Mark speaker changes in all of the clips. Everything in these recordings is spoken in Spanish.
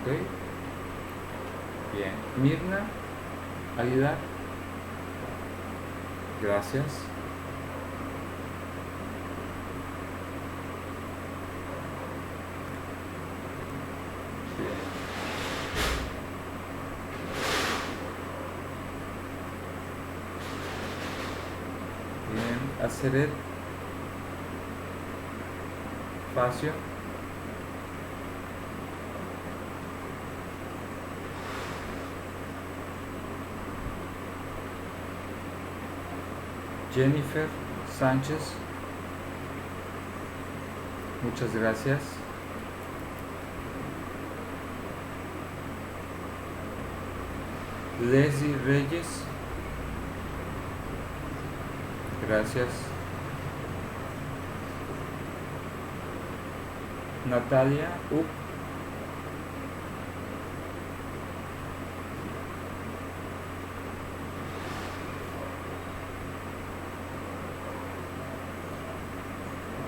Speaker 1: Bien. Mirna Aguilar. Gracias. Bien. Aceret Facio. Jennifer Sánchez, muchas gracias. Leslie Reyes, gracias. Natalia Up,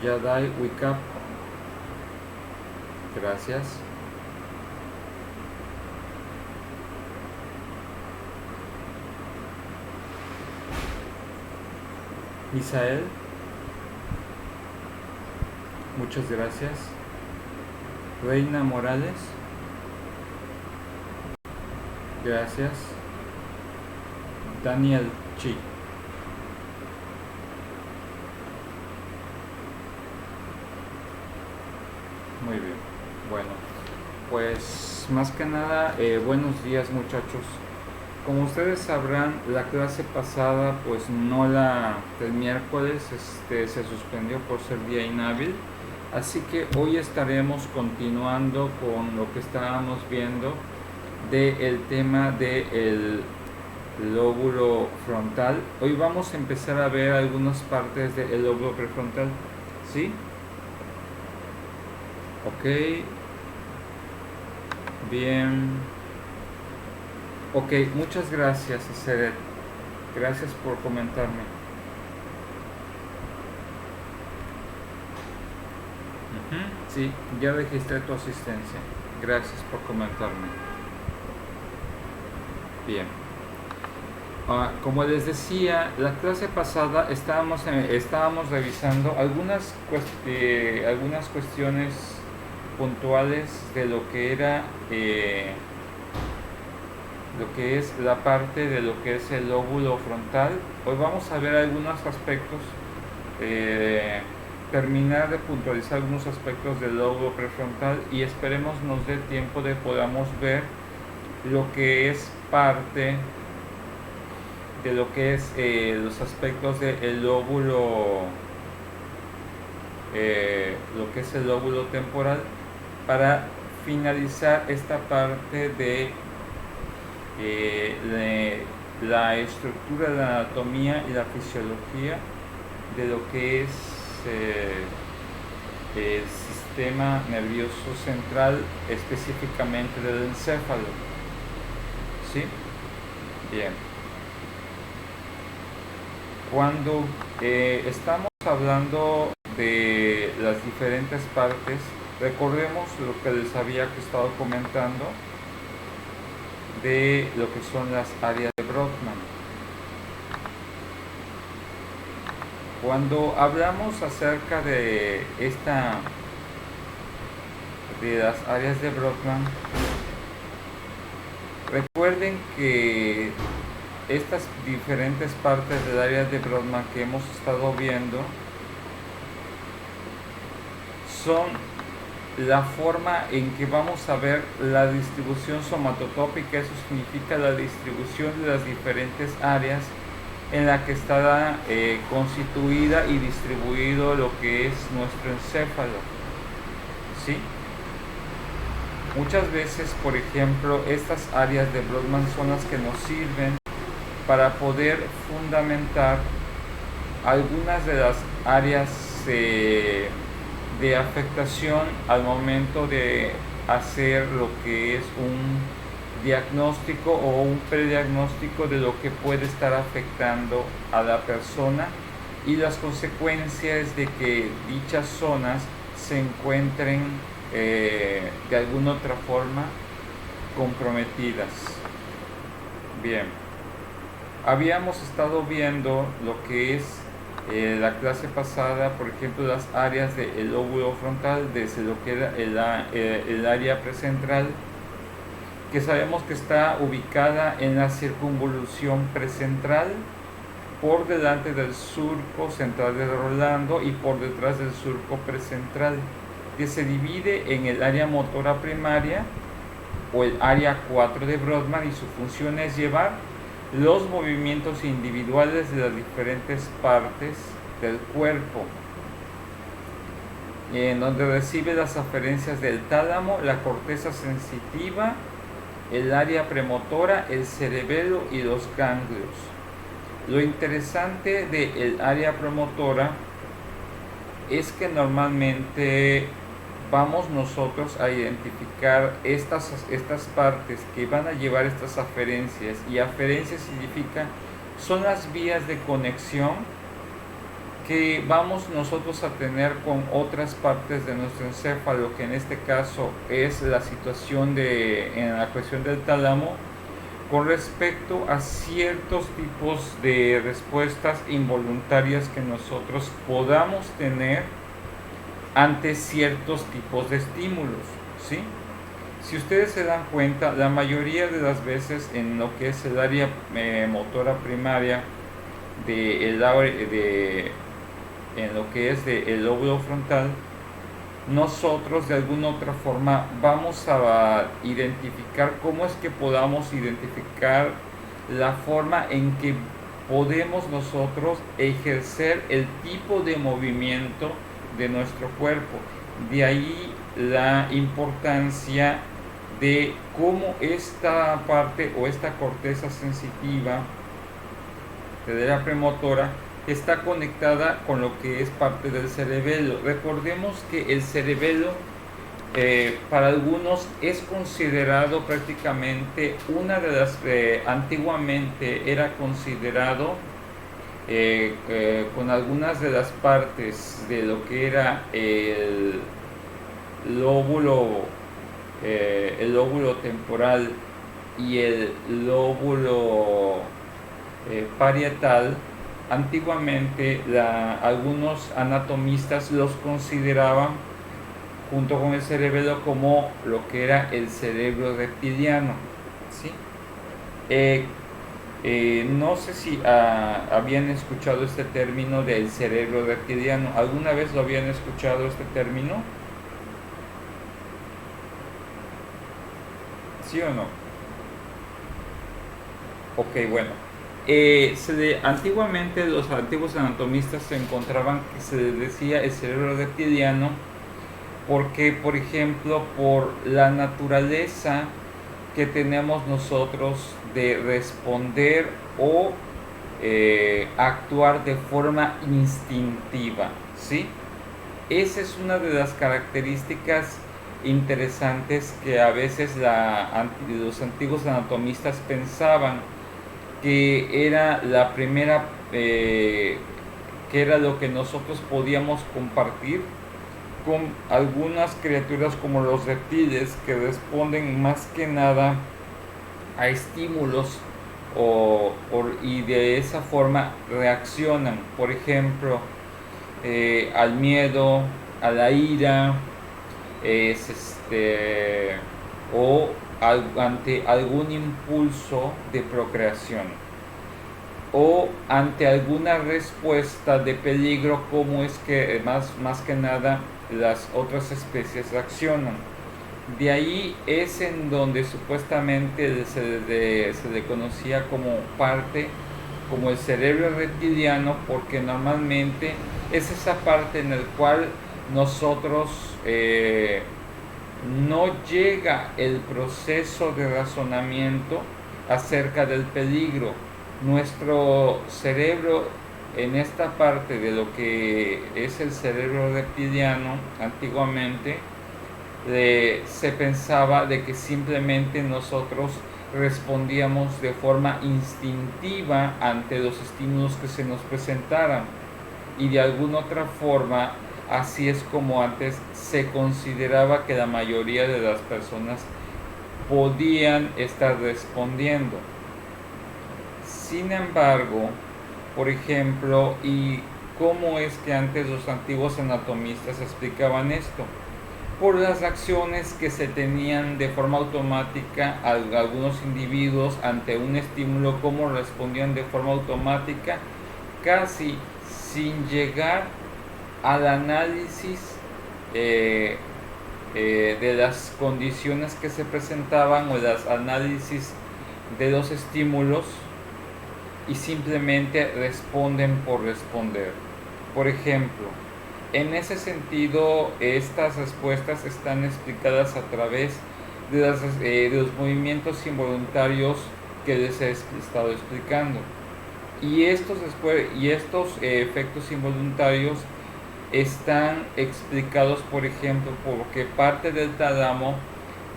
Speaker 1: Yadai Wicap, gracias. Misael, muchas gracias. Reina Morales, gracias. Daniel Chi, muy bien. Bueno, pues más que nada, buenos días muchachos. Como ustedes sabrán, la clase pasada, pues no el miércoles se suspendió por ser día inhábil. Así que hoy estaremos continuando con lo que estábamos viendo del tema del lóbulo frontal. Hoy vamos a empezar a ver algunas partes del lóbulo prefrontal. ¿Sí? Ok. Bien. Ok, muchas gracias, Seret. Gracias por comentarme. Sí, ya registré tu asistencia. Gracias por comentarme. Bien. Como les decía, la clase pasada estábamos revisando algunas cuestiones puntuales de lo que era lo que es la parte de lo que es el lóbulo frontal. Hoy vamos a ver algunos aspectos, terminar de puntualizar algunos aspectos del lóbulo prefrontal y esperemos nos dé tiempo de podamos ver lo que es parte de lo que es los aspectos del lóbulo, lo que es el lóbulo temporal, para finalizar esta parte de la estructura de la anatomía y la fisiología de lo que es el sistema nervioso central, específicamente del encéfalo. ¿Sí? Bien. Cuando estamos hablando de las diferentes partes, recordemos lo que les había estado comentando de lo que son las áreas de Brodmann. Cuando hablamos acerca de las áreas de Brodmann, recuerden que estas diferentes partes del área de Brodmann que hemos estado viendo son la forma en que vamos a ver la distribución somatotópica. Eso significa la distribución de las diferentes áreas en la que está constituida y distribuido lo que es nuestro encéfalo. ¿Sí? Muchas veces, por ejemplo, estas áreas de Brodmann son las que nos sirven para poder fundamentar algunas de las áreas de afectación al momento de hacer lo que es un diagnóstico o un prediagnóstico de lo que puede estar afectando a la persona y las consecuencias de que dichas zonas se encuentren de alguna otra forma comprometidas. Bien, habíamos estado viendo lo que es la clase pasada, por ejemplo, las áreas del lóbulo frontal, desde lo que era el área precentral, que sabemos que está ubicada en la circunvolución precentral, por delante del surco central de Rolando y por detrás del surco precentral, que se divide en el área motora primaria o el área 4 de Brodmann, y su función es llevar los movimientos individuales de las diferentes partes del cuerpo, en donde recibe las aferencias del tálamo, la corteza sensitiva, el área premotora, el cerebelo y los ganglios. Lo interesante del área premotora es que normalmente vamos nosotros a identificar estas partes que van a llevar estas aferencias, y aferencia significa, son las vías de conexión que vamos nosotros a tener con otras partes de nuestro encéfalo, que en este caso es la situación en la cuestión del tálamo, con respecto a ciertos tipos de respuestas involuntarias que nosotros podamos tener ante ciertos tipos de estímulos, ¿sí? Si ustedes se dan cuenta, la mayoría de las veces en lo que es el área motora primaria en lo que es el lóbulo frontal, nosotros de alguna otra forma vamos a identificar cómo es que podamos identificar la forma en que podemos nosotros ejercer el tipo de movimiento de nuestro cuerpo. De ahí la importancia de cómo esta parte o esta corteza sensitiva de la premotora está conectada con lo que es parte del cerebelo. Recordemos que el cerebelo para algunos es considerado prácticamente una de las antiguamente era considerado con algunas de las partes de lo que era el lóbulo temporal y el lóbulo parietal. Antiguamente algunos anatomistas los consideraban junto con el cerebelo como lo que era el cerebro reptiliano, ¿sí? No sé si habían escuchado este término del cerebro reptiliano. ¿Alguna vez lo habían escuchado este término? ¿Sí o no? Ok, bueno. Antiguamente los antiguos anatomistas se encontraban que se les decía el cerebro reptiliano porque, por ejemplo, por la naturaleza que tenemos nosotros de responder o actuar de forma instintiva, ¿sí? Esa es una de las características interesantes que a veces los antiguos anatomistas pensaban que era la primera, que era lo que nosotros podíamos compartir con algunas criaturas como los reptiles, que responden más que nada a estímulos y de esa forma reaccionan, por ejemplo, al miedo, a la ira, o ante algún impulso de procreación o ante alguna respuesta de peligro, como es que más que nada las otras especies reaccionan. De ahí es en donde supuestamente se le conocía como como el cerebro reptiliano, porque normalmente es esa parte en la cual nosotros no llega el proceso de razonamiento acerca del peligro. Nuestro cerebro, en esta parte de lo que es el cerebro reptiliano, antiguamente se pensaba de que simplemente nosotros respondíamos de forma instintiva ante los estímulos que se nos presentaran, y de alguna otra forma así es como antes se consideraba que la mayoría de las personas podían estar respondiendo. Sin embargo, por ejemplo, ¿y cómo es que antes los antiguos anatomistas explicaban esto? Por las reacciones que se tenían de forma automática a algunos individuos ante un estímulo, cómo respondían de forma automática, casi sin llegar al análisis de las condiciones que se presentaban o las análisis de los estímulos, y simplemente responden por responder. Por ejemplo, en ese sentido, estas respuestas están explicadas a través de los movimientos involuntarios que les he estado explicando. Y estos efectos involuntarios están explicados, por ejemplo, porque parte del tálamo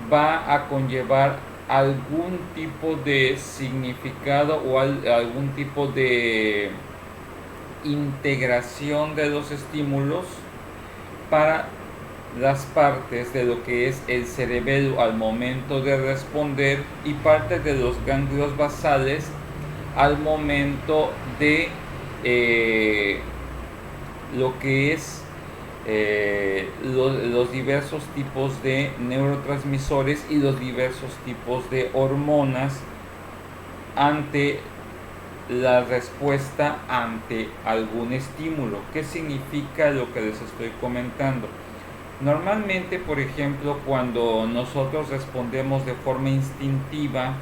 Speaker 1: va a conllevar algún tipo de significado o algún tipo de integración de los estímulos para las partes de lo que es el cerebelo al momento de responder y parte de los ganglios basales al momento de lo que es los diversos tipos de neurotransmisores y los diversos tipos de hormonas ante la respuesta ante algún estímulo. ¿Qué significa lo que les estoy comentando? Normalmente, por ejemplo, cuando nosotros respondemos de forma instintiva,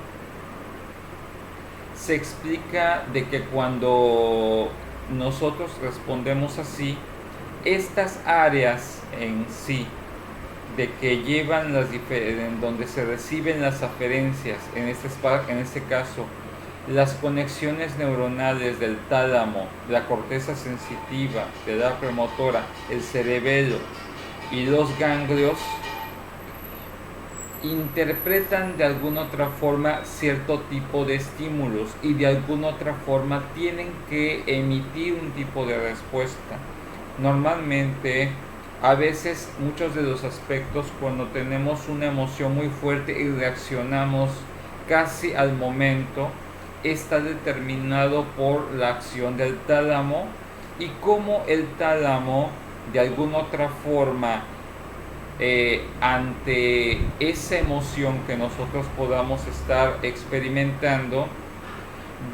Speaker 1: se explica de que cuando nosotros respondemos así, estas áreas en sí, de que llevan en donde se reciben las aferencias, en este caso, las conexiones neuronales del tálamo, la corteza sensitiva, la edad premotora, el cerebelo y los ganglios, interpretan de alguna otra forma cierto tipo de estímulos y de alguna otra forma tienen que emitir un tipo de respuesta. Normalmente, a veces, muchos de los aspectos, cuando tenemos una emoción muy fuerte y reaccionamos casi al momento, está determinado por la acción del tálamo y cómo el tálamo de alguna otra forma ante esa emoción que nosotros podamos estar experimentando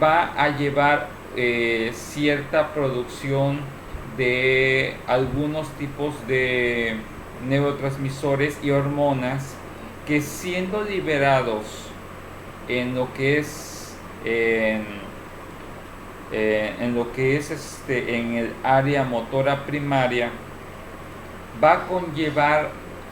Speaker 1: va a llevar cierta producción de algunos tipos de neurotransmisores y hormonas que, siendo liberados en lo que es en el área motora primaria, va a conllevar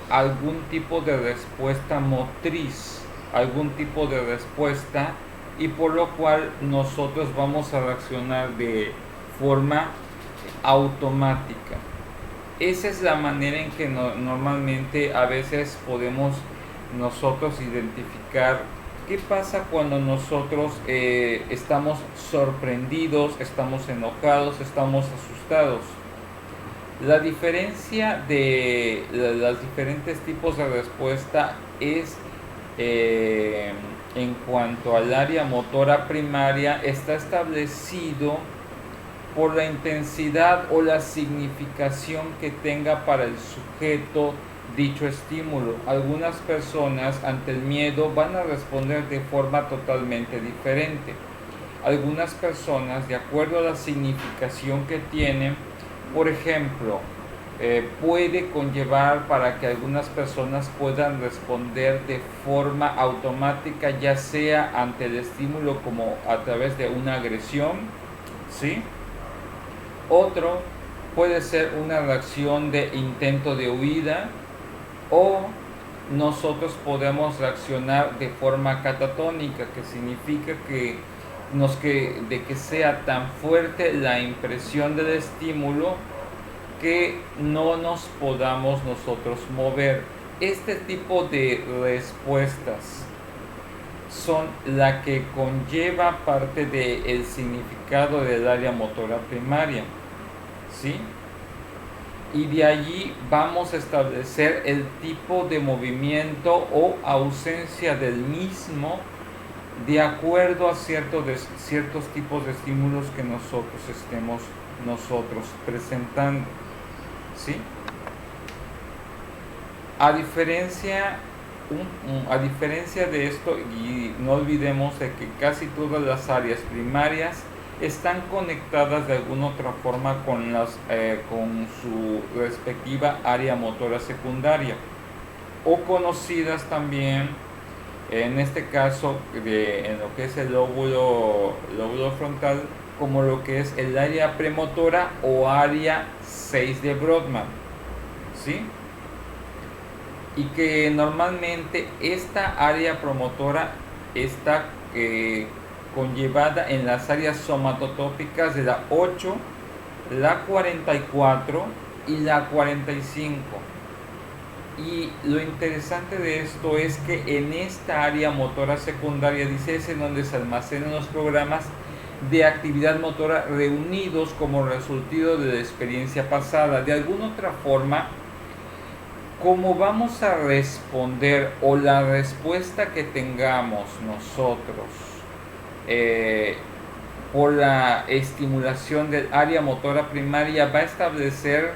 Speaker 1: algún tipo de respuesta motriz, algún tipo de respuesta, y por lo cual nosotros vamos a reaccionar de forma automática. Esa es la manera en que normalmente a veces podemos nosotros identificar qué pasa cuando nosotros estamos sorprendidos, estamos enojados, estamos asustados. La diferencia de los diferentes tipos de respuesta es en cuanto al área motora primaria, está establecido por la intensidad o la significación que tenga para el sujeto dicho estímulo. Algunas personas ante el miedo van a responder de forma totalmente diferente. Algunas personas, de acuerdo a la significación que tienen, por ejemplo, puede conllevar para que algunas personas puedan responder de forma automática, ya sea ante el estímulo como a través de una agresión, ¿sí? Otro puede ser una reacción de intento de huida, o nosotros podemos reaccionar de forma catatónica, que significa que sea tan fuerte la impresión del estímulo que no nos podamos nosotros mover. Este tipo de respuestas son la que conlleva parte del significado del área motora primaria, ¿sí? y de allí vamos a establecer el tipo de movimiento o ausencia del mismo de acuerdo a ciertos tipos de estímulos que nosotros estemos presentando, ¿sí? A diferencia de esto, y no olvidemos de que casi todas las áreas primarias están conectadas de alguna otra forma con su respectiva área motora secundaria, o conocidas también, en este caso, en lo que es el lóbulo frontal, como lo que es el área premotora o área 6 de Brodmann, ¿sí? Y que normalmente esta área promotora está conllevada en las áreas somatotópicas de la 8, la 44 y la 45. Y lo interesante de esto es que en esta área motora secundaria, dice, es en donde se almacenan los programas de actividad motora reunidos como resultado de la experiencia pasada. De alguna otra forma, como vamos a responder, o la respuesta que tengamos nosotros por la estimulación del área motora primaria, va a establecer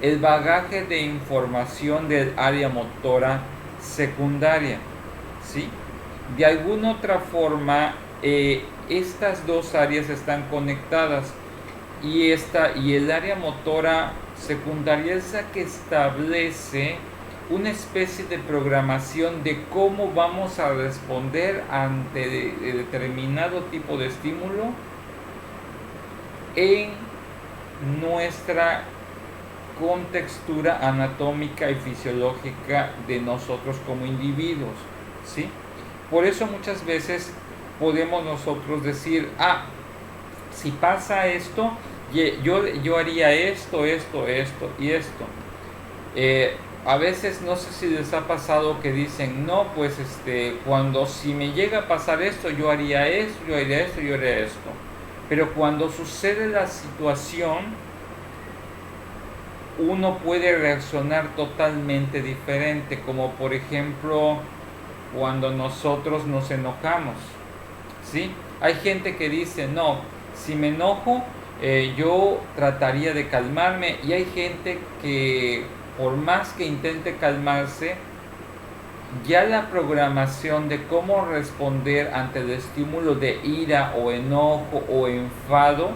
Speaker 1: el bagaje de información del área motora secundaria, ¿sí? De alguna otra forma, estas dos áreas están conectadas, y el área motora secundaria es la que establece una especie de programación de cómo vamos a responder ante determinado tipo de estímulo en nuestra contextura anatómica y fisiológica de nosotros como individuos, ¿sí? Por eso muchas veces podemos nosotros decir, si pasa esto, yo haría esto y esto. A veces no sé si les ha pasado que dicen, no, pues si me llega a pasar esto, yo haría esto, yo haría esto. Pero cuando sucede la situación, uno puede reaccionar totalmente diferente, como por ejemplo cuando nosotros nos enojamos, ¿sí? Hay gente que dice, no, si me enojo, yo trataría de calmarme, y hay gente que por más que intente calmarse, ya la programación de cómo responder ante el estímulo de ira o enojo o enfado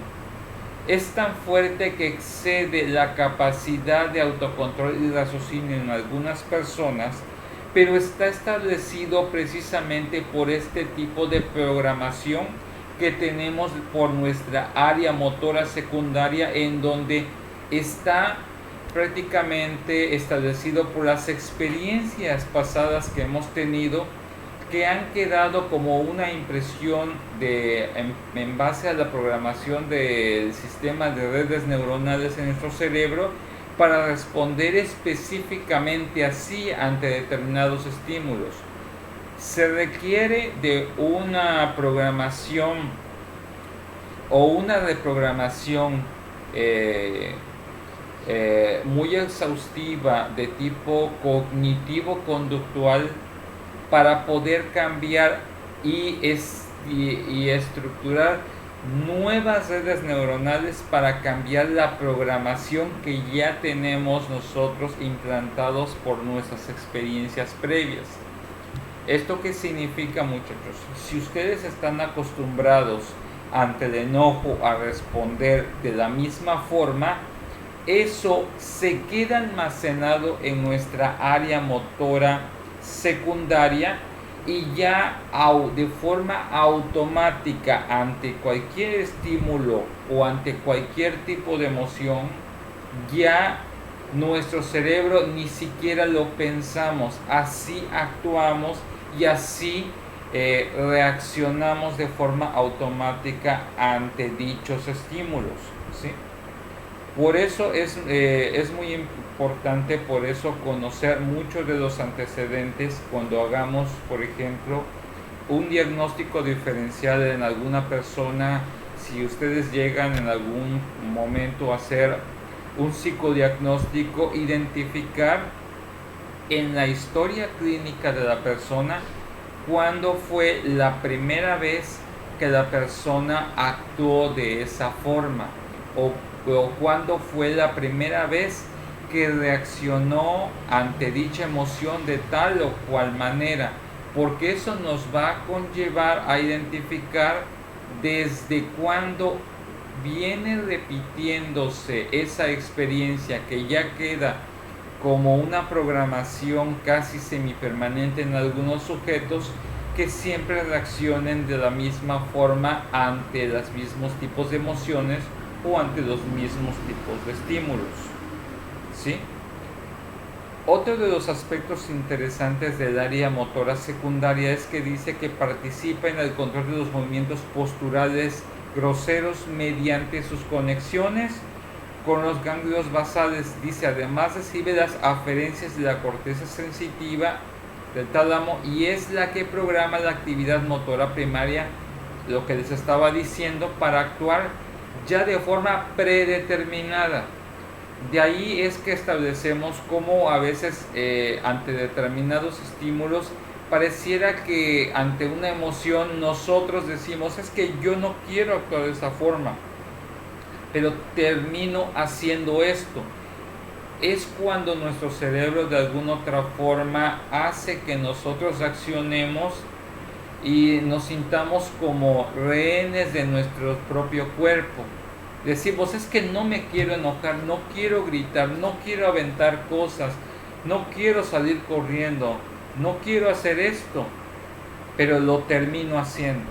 Speaker 1: es tan fuerte que excede la capacidad de autocontrol y raciocinio en algunas personas, pero está establecido precisamente por este tipo de programación que tenemos por nuestra área motora secundaria, en donde está prácticamente establecido por las experiencias pasadas que hemos tenido, que han quedado como una impresión en base a la programación del sistema de redes neuronales en nuestro cerebro, para responder específicamente así ante determinados estímulos. Se requiere de una programación o una reprogramación muy exhaustiva de tipo cognitivo-conductual para poder cambiar y estructurar nuevas redes neuronales para cambiar la programación que ya tenemos nosotros implantados por nuestras experiencias previas. ¿Esto qué significa, muchachos? Si ustedes están acostumbrados ante el enojo a responder de la misma forma, eso se queda almacenado en nuestra área motora secundaria, y ya de forma automática, ante cualquier estímulo o ante cualquier tipo de emoción, ya nuestro cerebro ni siquiera lo pensamos, así actuamos y así reaccionamos de forma automática ante dichos estímulos, ¿sí? Por eso es muy importante, por eso, conocer muchos de los antecedentes cuando hagamos, por ejemplo, un diagnóstico diferencial en alguna persona. Si ustedes llegan en algún momento a hacer un psicodiagnóstico, identificar en la historia clínica de la persona cuándo fue la primera vez que la persona actuó de esa forma o cuándo fue la primera vez que reaccionó ante dicha emoción de tal o cual manera, porque eso nos va a conllevar a identificar desde cuándo viene repitiéndose esa experiencia que ya queda como una programación casi semipermanente en algunos sujetos, que siempre reaccionen de la misma forma ante los mismos tipos de emociones o ante los mismos tipos de estímulos. ¿Sí? Otro de los aspectos interesantes del área motora secundaria es que dice que participa en el control de los movimientos posturales groseros mediante sus conexiones con los ganglios basales. Dice, además recibe las aferencias de la corteza sensitiva del tálamo y es la que programa la actividad motora primaria, lo que les estaba diciendo, para actuar ya de forma predeterminada. De ahí es que establecemos cómo a veces ante determinados estímulos pareciera que ante una emoción nosotros decimos, es que yo no quiero actuar de esa forma, pero termino haciendo esto. Es cuando nuestro cerebro de alguna otra forma hace que nosotros reaccionemos y nos sintamos como rehenes de nuestro propio cuerpo. Decimos, es que no me quiero enojar, no quiero gritar, no quiero aventar cosas, no quiero salir corriendo, no quiero hacer esto, pero lo termino haciendo.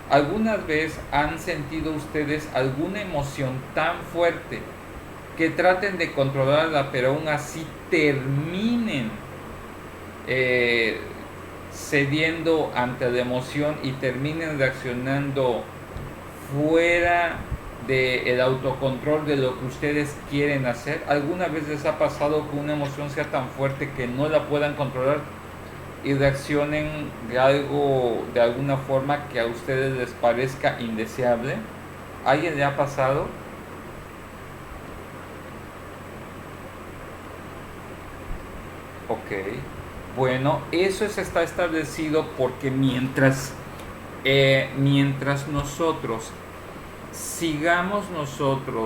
Speaker 1: ¿Algunas veces han sentido ustedes alguna emoción tan fuerte que traten de controlarla, pero aún así terminen cediendo ante la emoción y terminen reaccionando fuera del autocontrol de lo que ustedes quieren hacer? ¿Alguna vez les ha pasado que una emoción sea tan fuerte que no la puedan controlar y reaccionen de alguna forma que a ustedes les parezca indeseable? ¿A alguien le ha pasado? Ok, bueno, eso está establecido porque mientras nosotros sigamos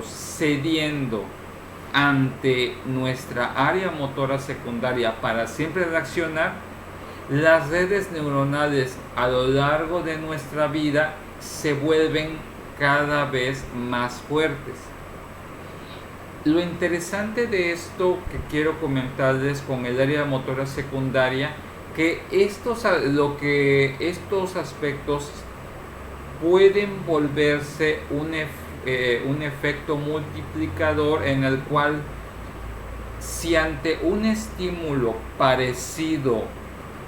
Speaker 1: cediendo ante nuestra área motora secundaria para siempre reaccionar, las redes neuronales a lo largo de nuestra vida se vuelven cada vez más fuertes. Lo interesante de esto que quiero comentarles con el área motora secundaria, que estos aspectos pueden volverse un efecto multiplicador, en el cual si ante un estímulo parecido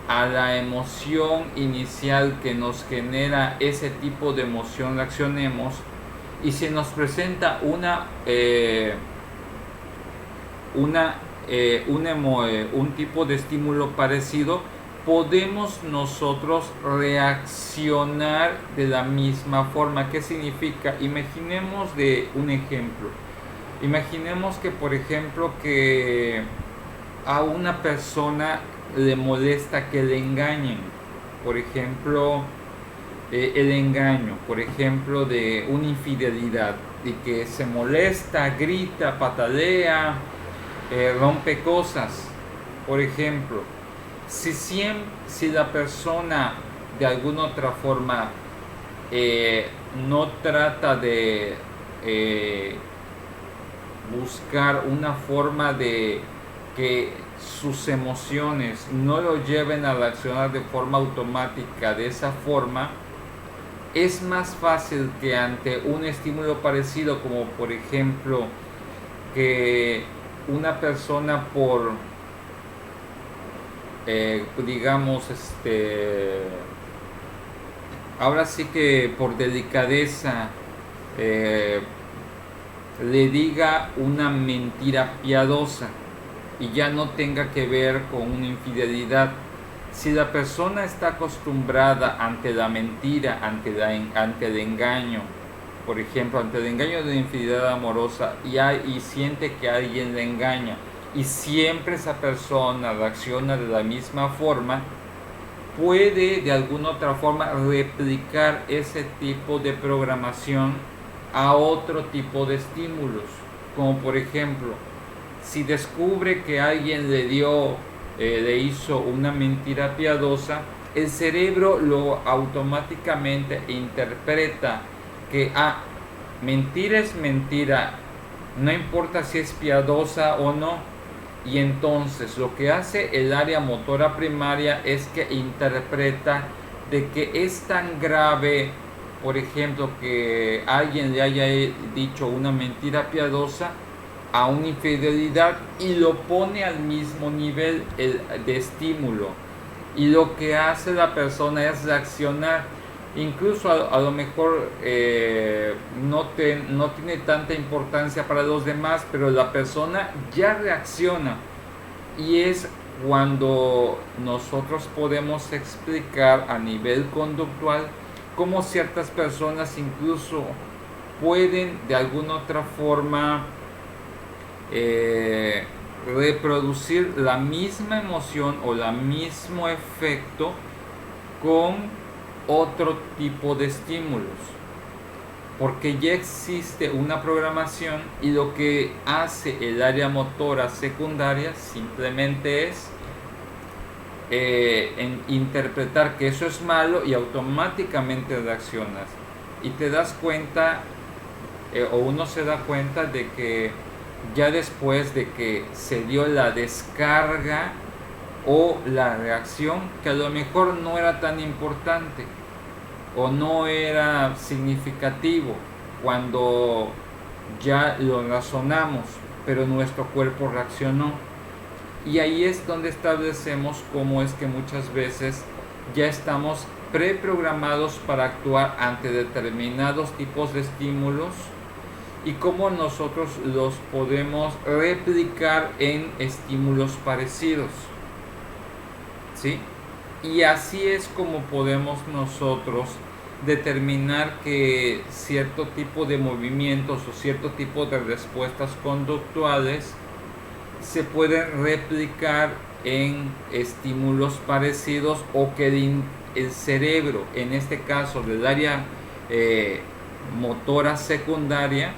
Speaker 1: a la emoción inicial que nos genera ese tipo de emoción reaccionemos, y si nos presenta un tipo de estímulo parecido, podemos nosotros reaccionar de la misma forma. ¿Qué significa? Imaginemos de un ejemplo. Imaginemos que, por ejemplo, que a una persona le molesta que le engañen. Por ejemplo, el engaño, por ejemplo, de una infidelidad, y que se molesta, grita, patalea, rompe cosas. Por ejemplo, si la persona de alguna otra forma no trata de buscar una forma de que sus emociones no lo lleven a reaccionar de forma automática de esa forma, es más fácil que ante un estímulo parecido, como por ejemplo que una persona por digamos ahora sí que por delicadeza le diga una mentira piadosa y ya no tenga que ver con una infidelidad. Si la persona está acostumbrada ante la mentira, ante el engaño, por ejemplo, ante el engaño de infidelidad amorosa y siente que alguien le engaña y siempre esa persona reacciona de la misma forma, puede de alguna otra forma replicar ese tipo de programación a otro tipo de estímulos, como por ejemplo, si descubre que alguien le hizo una mentira piadosa, el cerebro lo automáticamente interpreta que mentira es mentira, no importa si es piadosa o no. Y entonces lo que hace el área motora primaria es que interpreta de que es tan grave, por ejemplo, que alguien le haya dicho una mentira piadosa a una infidelidad, y lo pone al mismo nivel de estímulo. Y lo que hace la persona es reaccionar. Incluso a lo mejor no tiene tanta importancia para los demás, pero la persona ya reacciona. Y es cuando nosotros podemos explicar a nivel conductual cómo ciertas personas incluso pueden de alguna otra forma reproducir la misma emoción o el mismo efecto con otro tipo de estímulos, porque ya existe una programación, y lo que hace el área motora secundaria simplemente es interpretar que eso es malo y automáticamente reaccionas, y te das cuenta o uno se da cuenta de que ya después de que se dio la descarga o la reacción, que a lo mejor no era tan importante o no era significativo cuando ya lo razonamos, pero nuestro cuerpo reaccionó. Y ahí es donde establecemos cómo es que muchas veces ya estamos preprogramados para actuar ante determinados tipos de estímulos, y cómo nosotros los podemos replicar en estímulos parecidos, ¿sí? Y así es como podemos nosotros determinar que cierto tipo de movimientos o cierto tipo de respuestas conductuales se pueden replicar en estímulos parecidos, o que el cerebro, en este caso del área motora secundaria,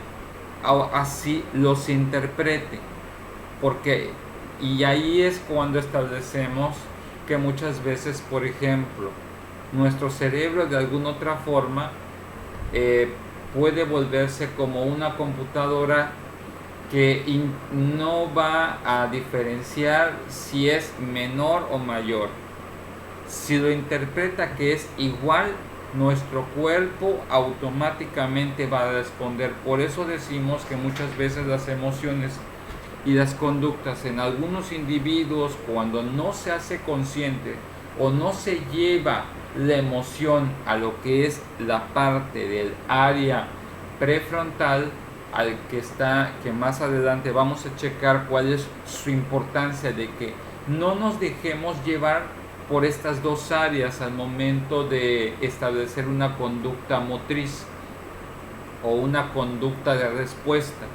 Speaker 1: así los interprete. Y ahí es cuando establecemos que muchas veces, por ejemplo, nuestro cerebro de alguna otra forma puede volverse como una computadora que no va a diferenciar si es menor o mayor. Si lo interpreta que es igual, nuestro cuerpo automáticamente va a responder. Por eso decimos que muchas veces las emociones y las conductas en algunos individuos, cuando no se hace consciente o no se lleva la emoción a lo que es la parte del área prefrontal, que más adelante vamos a checar cuál es su importancia, de que no nos dejemos llevar por estas dos áreas al momento de establecer una conducta motriz o una conducta de respuesta,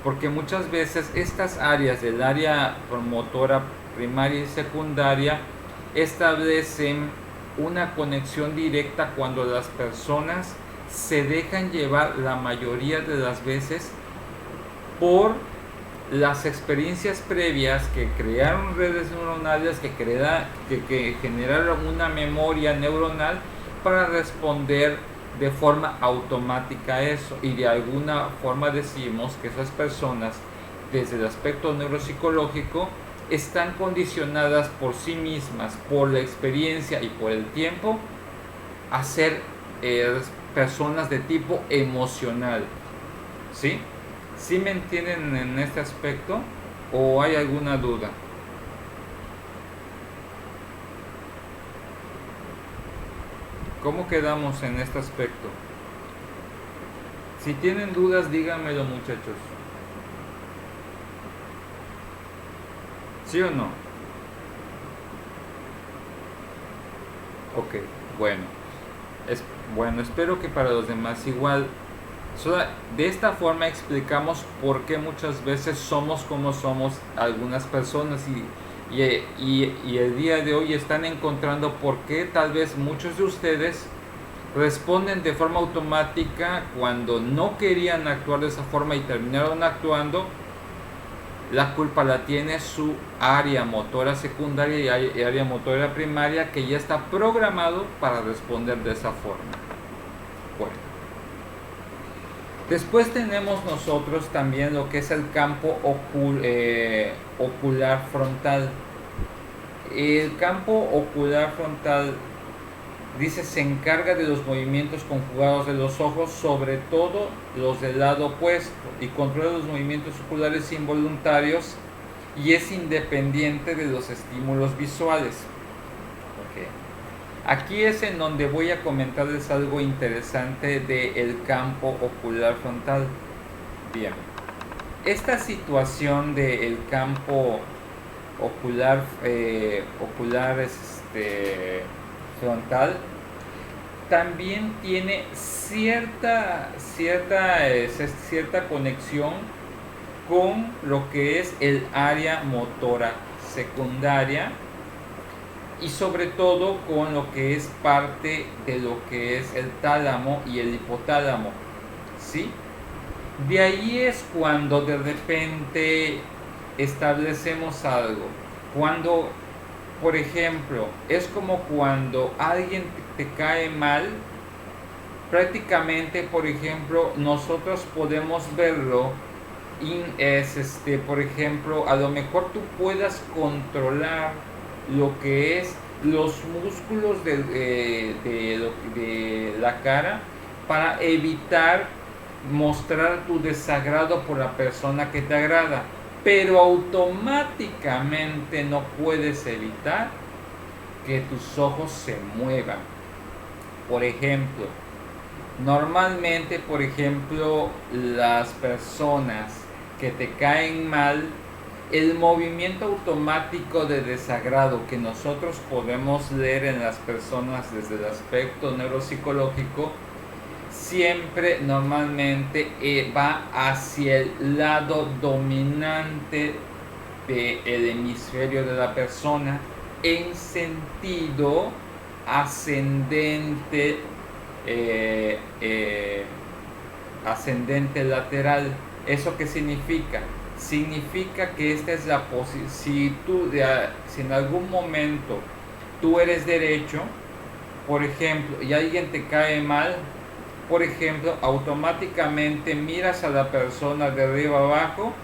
Speaker 1: porque muchas veces estas áreas del área motora primaria y secundaria establecen una conexión directa cuando las personas se dejan llevar la mayoría de las veces por las experiencias previas que crearon redes neuronales, que generaron una memoria neuronal para responder de forma automática a eso. Y de alguna forma decimos que esas personas, desde el aspecto neuropsicológico, están condicionadas por sí mismas, por la experiencia y por el tiempo, a ser personas de tipo emocional, ¿sí? ¿Sí me entienden en este aspecto o hay alguna duda? ¿Cómo quedamos en este aspecto? Si tienen dudas, díganmelo, muchachos. ¿Sí o no? Ok, bueno. Bueno, espero que para los demás igual. De esta forma explicamos por qué muchas veces somos como somos algunas personas y el día de hoy están encontrando por qué tal vez muchos de ustedes responden de forma automática cuando no querían actuar de esa forma y terminaron actuando. La culpa la tiene su área motora secundaria y área motora primaria, que ya está programado para responder de esa forma. Bueno, después tenemos nosotros también lo que es el campo ocular frontal. El campo ocular frontal, dice, se encarga de los movimientos conjugados de los ojos, sobre todo los del lado opuesto, y controla los movimientos oculares involuntarios y es independiente de los estímulos visuales. Okay. Aquí es en donde voy a comentarles algo interesante del campo ocular frontal. Bien, esta situación del campo ocular frontal también tiene cierta conexión con lo que es el área motora secundaria y sobre todo con lo que es parte de lo que es el tálamo y el hipotálamo, ¿sí? De ahí es cuando de repente establecemos algo. Cuando, por ejemplo, es como cuando alguien te cae mal, prácticamente, por ejemplo, nosotros podemos verlo por ejemplo, a lo mejor tú puedas controlar lo que es los músculos de la cara para evitar mostrar tu desagrado por la persona que te agrada, pero automáticamente no puedes evitar que tus ojos se muevan. Por ejemplo, normalmente, por ejemplo, las personas que te caen mal, el movimiento automático de desagrado que nosotros podemos leer en las personas desde el aspecto neuropsicológico siempre normalmente va hacia el lado dominante del hemisferio de la persona en sentido ascendente ascendente lateral. ¿Eso qué significa? Significa que esta es la posición. Si en algún momento tú eres derecho, por ejemplo, y alguien te cae mal, por ejemplo, automáticamente miras a la persona de arriba abajo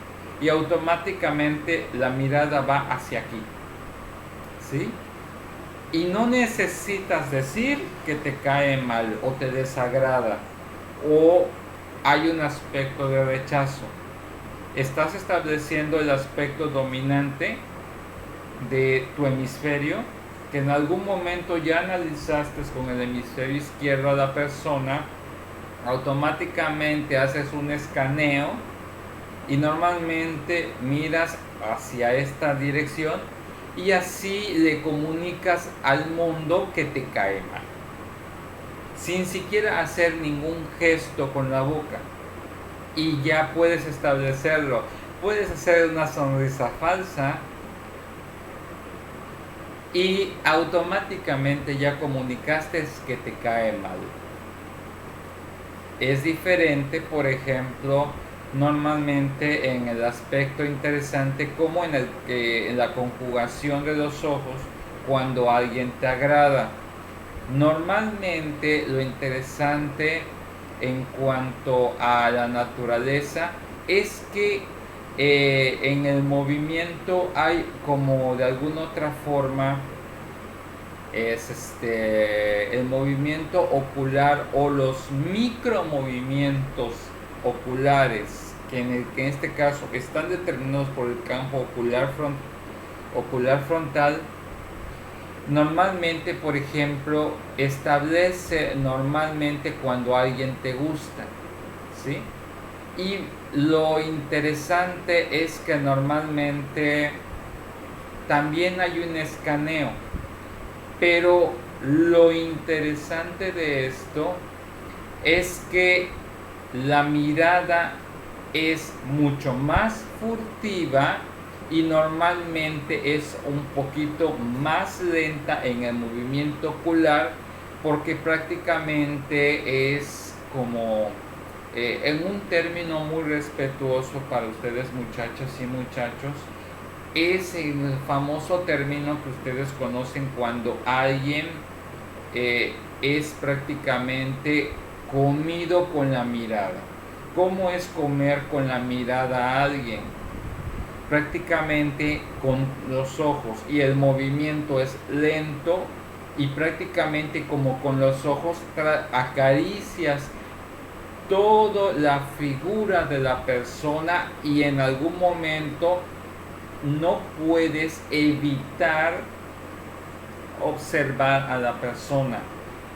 Speaker 1: y automáticamente la mirada va hacia aquí, ¿sí? Y no necesitas decir que te cae mal o te desagrada o hay un aspecto de rechazo. Estás estableciendo el aspecto dominante de tu hemisferio, que en algún momento ya analizaste con el hemisferio izquierdo a la persona. Automáticamente haces un escaneo y normalmente miras hacia esta dirección y así le comunicas al mundo que te cae mal, sin siquiera hacer ningún gesto con la boca, y ya puedes establecerlo. Puedes hacer una sonrisa falsa y automáticamente ya comunicaste que te cae mal. Es diferente, por ejemplo, normalmente en el aspecto interesante como en la conjugación de los ojos cuando alguien te agrada. Normalmente lo interesante en cuanto a la naturaleza es que en el movimiento hay como de alguna otra forma el movimiento ocular o los micromovimientos oculares que en este caso están determinados por el campo ocular frontal. Normalmente, por ejemplo, establece normalmente cuando alguien te gusta, ¿sí? Y lo interesante es que normalmente también hay un escaneo, pero lo interesante de esto es que la mirada es mucho más furtiva y normalmente es un poquito más lenta en el movimiento ocular, porque prácticamente es como, en un término muy respetuoso para ustedes muchachas y muchachos, es el famoso término que ustedes conocen cuando alguien es prácticamente comido con la mirada. ¿Cómo es comer con la mirada a alguien? Prácticamente con los ojos, y el movimiento es lento, y prácticamente como con los ojos acaricias toda la figura de la persona, y en algún momento no puedes evitar observar a la persona,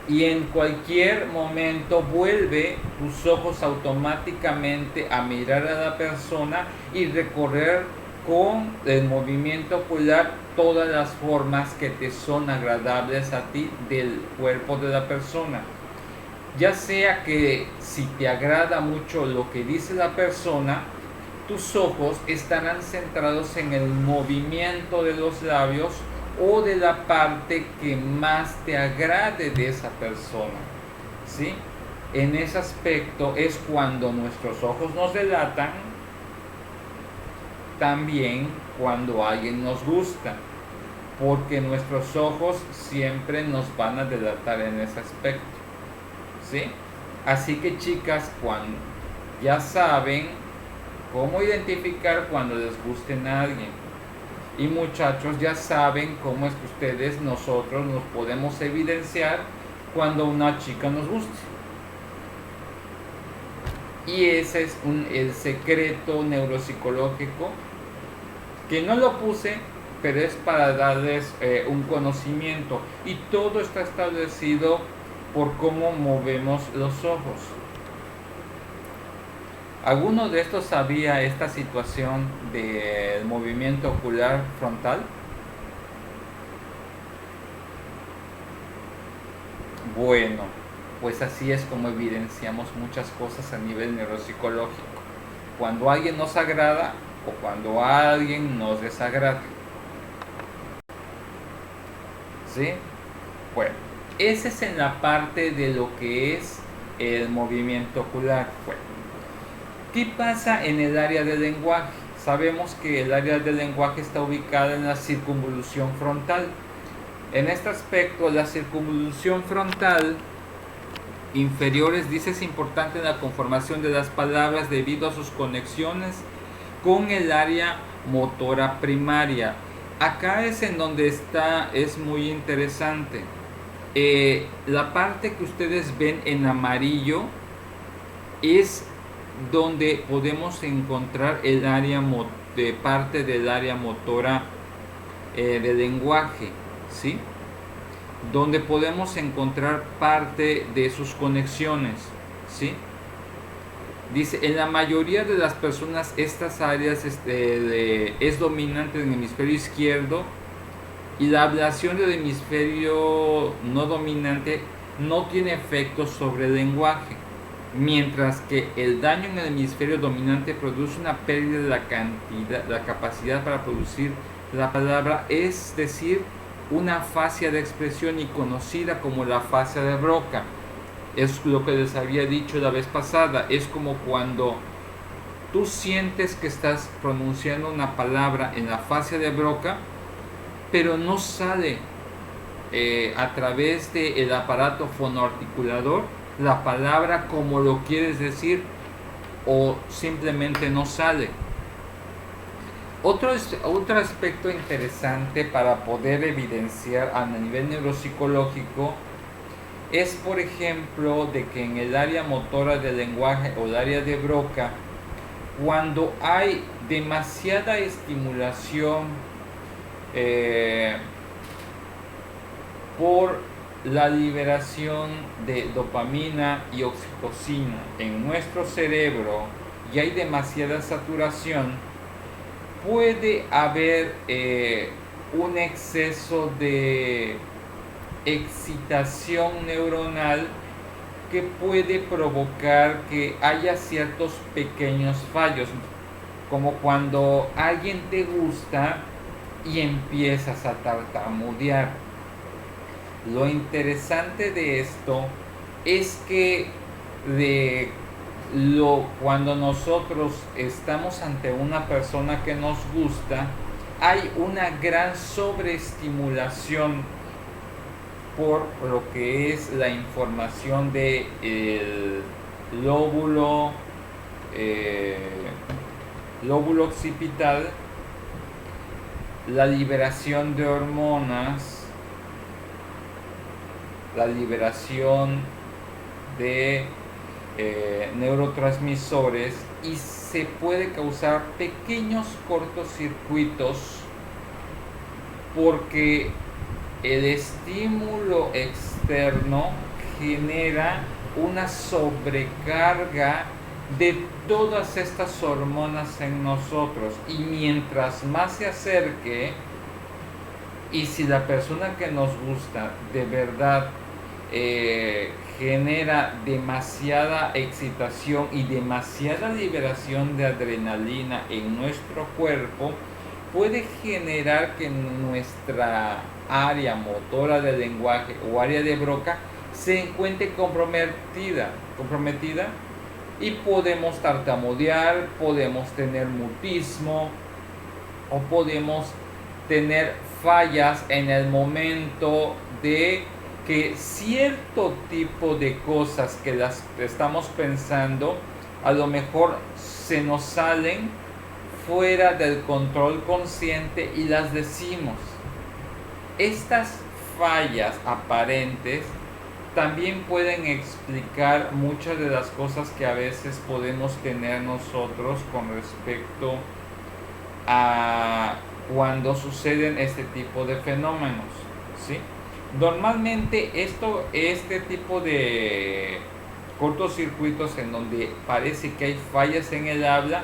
Speaker 1: y en cualquier momento vuelve tus ojos automáticamente a mirar a la persona y recorrer con el movimiento ocular todas las formas que te son agradables a ti del cuerpo de la persona. Ya sea que si te agrada mucho lo que dice la persona, tus ojos estarán centrados en el movimiento de los labios o de la parte que más te agrade de esa persona, ¿sí? En ese aspecto es cuando nuestros ojos nos delatan, también cuando alguien nos gusta, porque nuestros ojos siempre nos van a delatar en ese aspecto, ¿sí? Así que chicas, cuando ya saben cómo identificar cuando les gusten a alguien, y muchachos ya saben cómo es que nosotros nos podemos evidenciar cuando una chica nos guste. Y ese es el secreto neuropsicológico, que no lo puse, pero es para darles un conocimiento, y todo está establecido por cómo movemos los ojos. ¿Alguno de estos sabía esta situación del movimiento ocular frontal? Bueno, pues así es como evidenciamos muchas cosas a nivel neuropsicológico. Cuando alguien nos agrada o cuando alguien nos desagrada. ¿Sí? Bueno, esa es en la parte de lo que es el movimiento ocular. Bueno, ¿qué pasa en el área del lenguaje? Sabemos que el área del lenguaje está ubicada en la circunvolución frontal. En este aspecto, la circunvolución frontal inferior es importante en la conformación de las palabras debido a sus conexiones con el área motora primaria. Acá es en donde es muy interesante. La parte que ustedes ven en amarillo es donde podemos encontrar el área de parte del área motora del lenguaje, ¿sí? Donde podemos encontrar parte de sus conexiones, ¿sí? Dice, en la mayoría de las personas estas áreas es dominante en el hemisferio izquierdo, y la ablación del hemisferio no dominante no tiene efectos sobre el lenguaje, mientras que el daño en el hemisferio dominante produce una pérdida de la capacidad para producir la palabra, es decir, una fascia de expresión, y conocida como la fascia de Broca. Es lo que les había dicho la vez pasada. Es como cuando tú sientes que estás pronunciando una palabra en la fascia de Broca, pero no sale a través del aparato fonoarticulador la palabra como lo quieres decir, o simplemente no sale. Otro aspecto interesante para poder evidenciar a nivel neuropsicológico es, por ejemplo, de que en el área motora del lenguaje o el área de Broca, cuando hay demasiada estimulación por la liberación de dopamina y oxitocina en nuestro cerebro, y hay demasiada saturación, puede haber un exceso de excitación neuronal, que puede provocar que haya ciertos pequeños fallos, como cuando alguien te gusta y empiezas a tartamudear. Lo interesante de esto es que cuando nosotros estamos ante una persona que nos gusta, hay una gran sobreestimulación por lo que es la información del lóbulo, lóbulo occipital, la liberación de hormonas, la liberación de neurotransmisores, y se puede causar pequeños cortocircuitos porque el estímulo externo genera una sobrecarga de todas estas hormonas en nosotros, y mientras más se acerque, y si la persona que nos gusta de verdad genera demasiada excitación y demasiada liberación de adrenalina en nuestro cuerpo, puede generar que nuestra área motora del lenguaje o área de Broca se encuentre comprometida y podemos tartamudear, podemos tener mutismo o podemos tener fallas en el momento de que cierto tipo de cosas que las estamos pensando a lo mejor se nos salen fuera del control consciente y las decimos. Estas fallas aparentes también pueden explicar muchas de las cosas que a veces podemos tener nosotros con respecto a cuando suceden este tipo de fenómenos, ¿sí? Normalmente este tipo de cortocircuitos en donde parece que hay fallas en el habla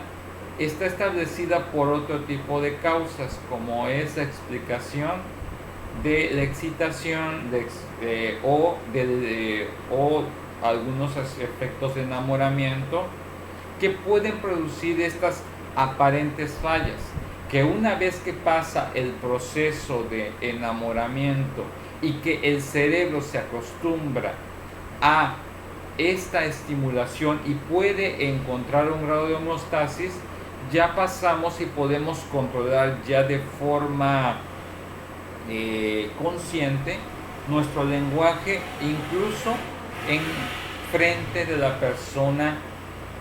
Speaker 1: está establecida por otro tipo de causas, como es la explicación de la excitación o algunos efectos de enamoramiento que pueden producir estas aparentes fallas, que una vez que pasa el proceso de enamoramiento y que el cerebro se acostumbra a esta estimulación y puede encontrar un grado de homeostasis, ya pasamos y podemos controlar ya de forma consciente nuestro lenguaje, incluso en frente de la persona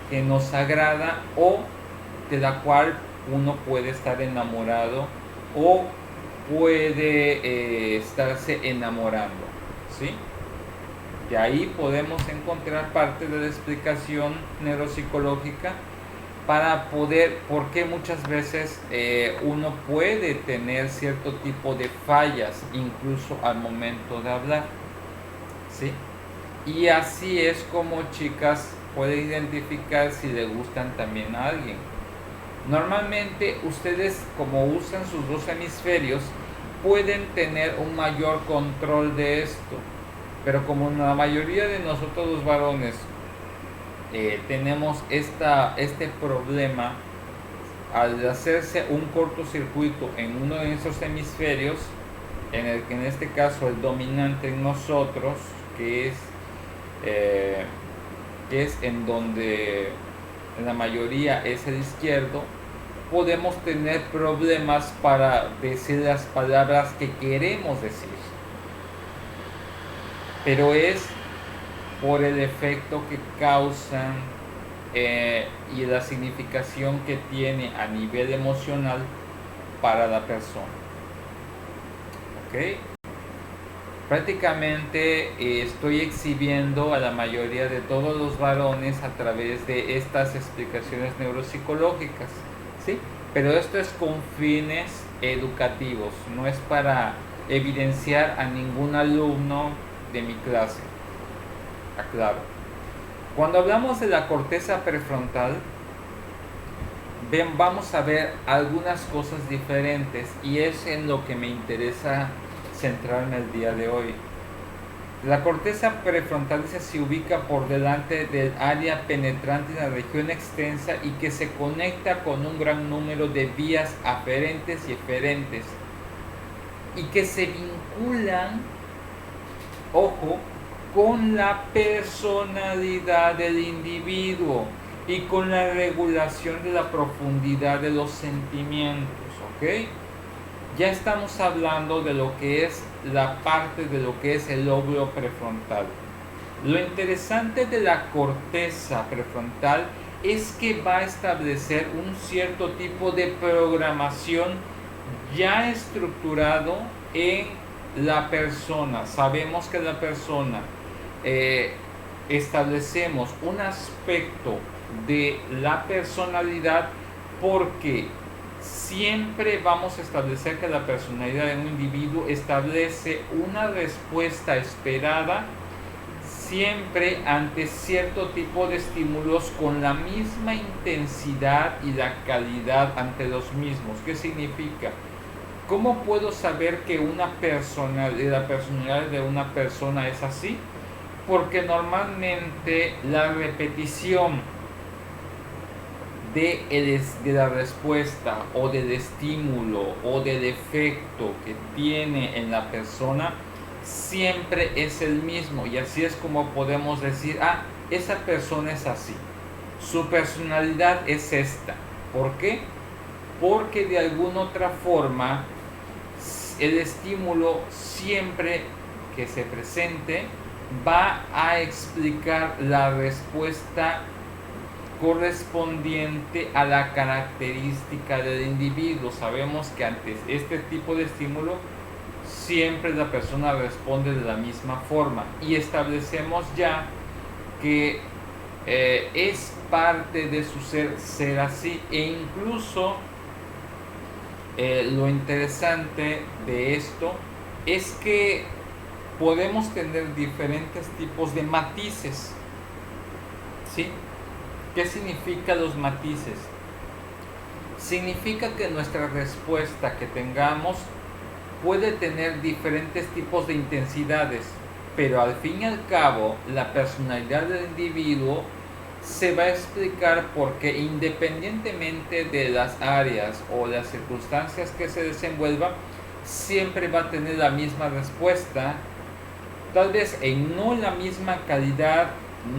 Speaker 1: que nos agrada o de la cual uno puede estar enamorado o puede estarse enamorando, ¿sí? De ahí podemos encontrar parte de la explicación neuropsicológica para poder, porque muchas veces uno puede tener cierto tipo de fallas incluso al momento de hablar, ¿sí? Y así es como chicas pueden identificar si le gustan también a alguien. Normalmente ustedes, como usan sus dos hemisferios, pueden tener un mayor control de esto, pero como la mayoría de nosotros los varones tenemos este problema, al hacerse un cortocircuito en uno de esos hemisferios, en el que en este caso el dominante en nosotros, que es en donde en la mayoría es el izquierdo, podemos tener problemas para decir las palabras que queremos decir, pero es por el efecto que causan y la significación que tiene a nivel emocional para la persona. ¿Ok? Prácticamente estoy exhibiendo a la mayoría de todos los varones a través de estas explicaciones neuropsicológicas, ¿sí? Pero esto es con fines educativos, no es para evidenciar a ningún alumno de mi clase. Aclaro. Cuando hablamos de la corteza prefrontal, vamos a ver algunas cosas diferentes y es en lo que me interesa centrarme el día de hoy. La corteza prefrontal se ubica por delante del área penetrante de la región extensa y que se conecta con un gran número de vías aferentes y eferentes y que se vinculan, ojo, con la personalidad del individuo y con la regulación de la profundidad de los sentimientos, ¿ok? Ya estamos hablando de lo que es la parte de lo que es el lóbulo prefrontal. Lo interesante de la corteza prefrontal es que va a establecer un cierto tipo de programación ya estructurado en la persona. Sabemos que la persona establecemos un aspecto de la personalidad porque siempre vamos a establecer que la personalidad de un individuo establece una respuesta esperada siempre ante cierto tipo de estímulos con la misma intensidad y la calidad ante los mismos. ¿Qué significa? ¿Cómo puedo saber que la personalidad de una persona es así? Porque normalmente la repetición de la respuesta o del estímulo o del efecto que tiene en la persona siempre es el mismo, y así es como podemos decir, esa persona es así, su personalidad es esta. ¿Por qué? Porque de alguna otra forma el estímulo siempre que se presente va a explicar la respuesta correspondiente a la característica del individuo. Sabemos que ante este tipo de estímulo siempre la persona responde de la misma forma y establecemos ya que es parte de su ser así, e incluso lo interesante de esto es que podemos tener diferentes tipos de matices, ¿sí? ¿Qué significa los matices? Significa que nuestra respuesta que tengamos puede tener diferentes tipos de intensidades, pero al fin y al cabo la personalidad del individuo se va a explicar porque independientemente de las áreas o las circunstancias que se desenvuelvan, siempre va a tener la misma respuesta, tal vez no en la misma calidad,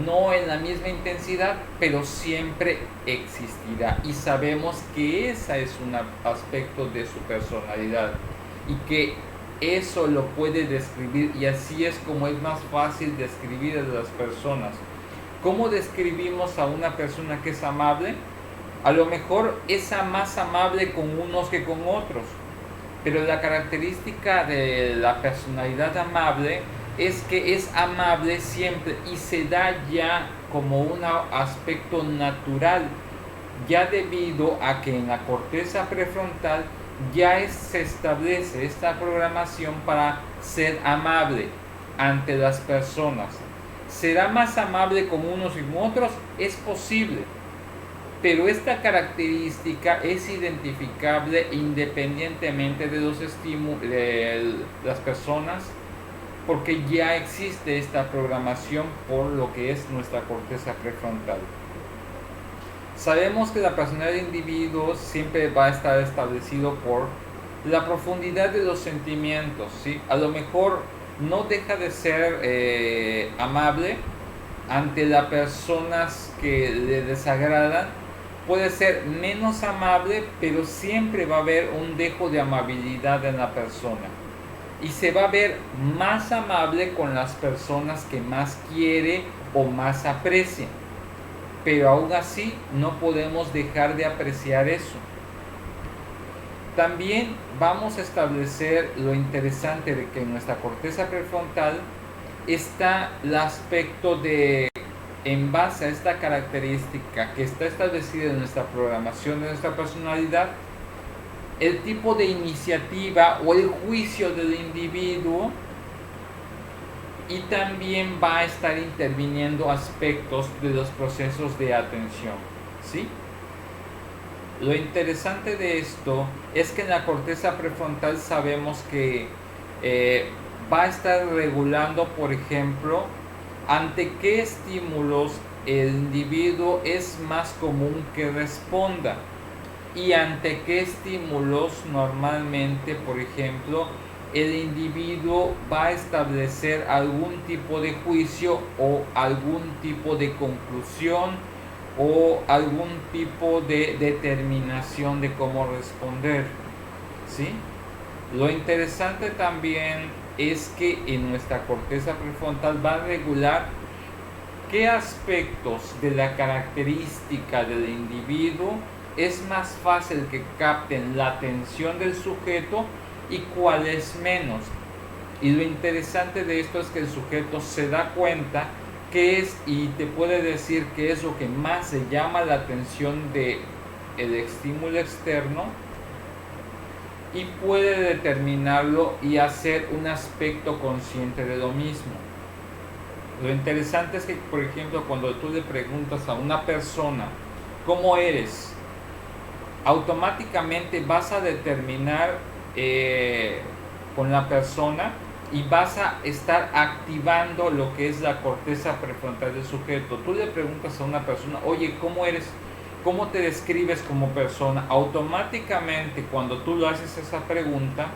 Speaker 1: no en la misma intensidad, pero siempre existirá, y sabemos que ese es un aspecto de su personalidad y que eso lo puede describir, y así es como es más fácil describir a las personas. ¿Cómo describimos a una persona que es amable? A lo mejor es más amable con unos que con otros, pero la característica de la personalidad amable es que es amable siempre y se da ya como un aspecto natural, ya debido a que en la corteza prefrontal ya se establece esta programación para ser amable ante las personas. ¿Será más amable con unos y con otros? Es posible, pero esta característica es identificable independientemente de los estímulos de las personas, porque ya existe esta programación por lo que es nuestra corteza prefrontal. Sabemos que la personalidad del individuo siempre va a estar establecido por la profundidad de los sentimientos, ¿sí? A lo mejor no deja de ser amable ante las personas que le desagradan, puede ser menos amable, pero siempre va a haber un dejo de amabilidad en la persona. Y se va a ver más amable con las personas que más quiere o más aprecia. Pero aún así no podemos dejar de apreciar eso. También vamos a establecer lo interesante de que en nuestra corteza prefrontal está el aspecto de, en base a esta característica que está establecida en nuestra programación de nuestra personalidad, el tipo de iniciativa o el juicio del individuo, y también va a estar interviniendo aspectos de los procesos de atención, ¿sí? Lo interesante de esto es que en la corteza prefrontal sabemos que va a estar regulando, por ejemplo, ante qué estímulos el individuo es más común que responda y ante qué estímulos normalmente, por ejemplo, el individuo va a establecer algún tipo de juicio o algún tipo de conclusión o algún tipo de determinación de cómo responder, ¿sí? Lo interesante también es que en nuestra corteza prefrontal va a regular qué aspectos de la característica del individuo es más fácil que capten la atención del sujeto y cuáles menos. Y lo interesante de esto es que el sujeto se da cuenta qué es y te puede decir qué es lo que más se llama la atención del estímulo externo y puede determinarlo y hacer un aspecto consciente de lo mismo. Lo interesante es que, por ejemplo, cuando tú le preguntas a una persona cómo eres, automáticamente vas a determinar con la persona y vas a estar activando lo que es la corteza prefrontal del sujeto. Tú le preguntas a una persona, oye, ¿cómo eres? ¿Cómo te describes como persona? Automáticamente, cuando tú lo haces esa pregunta,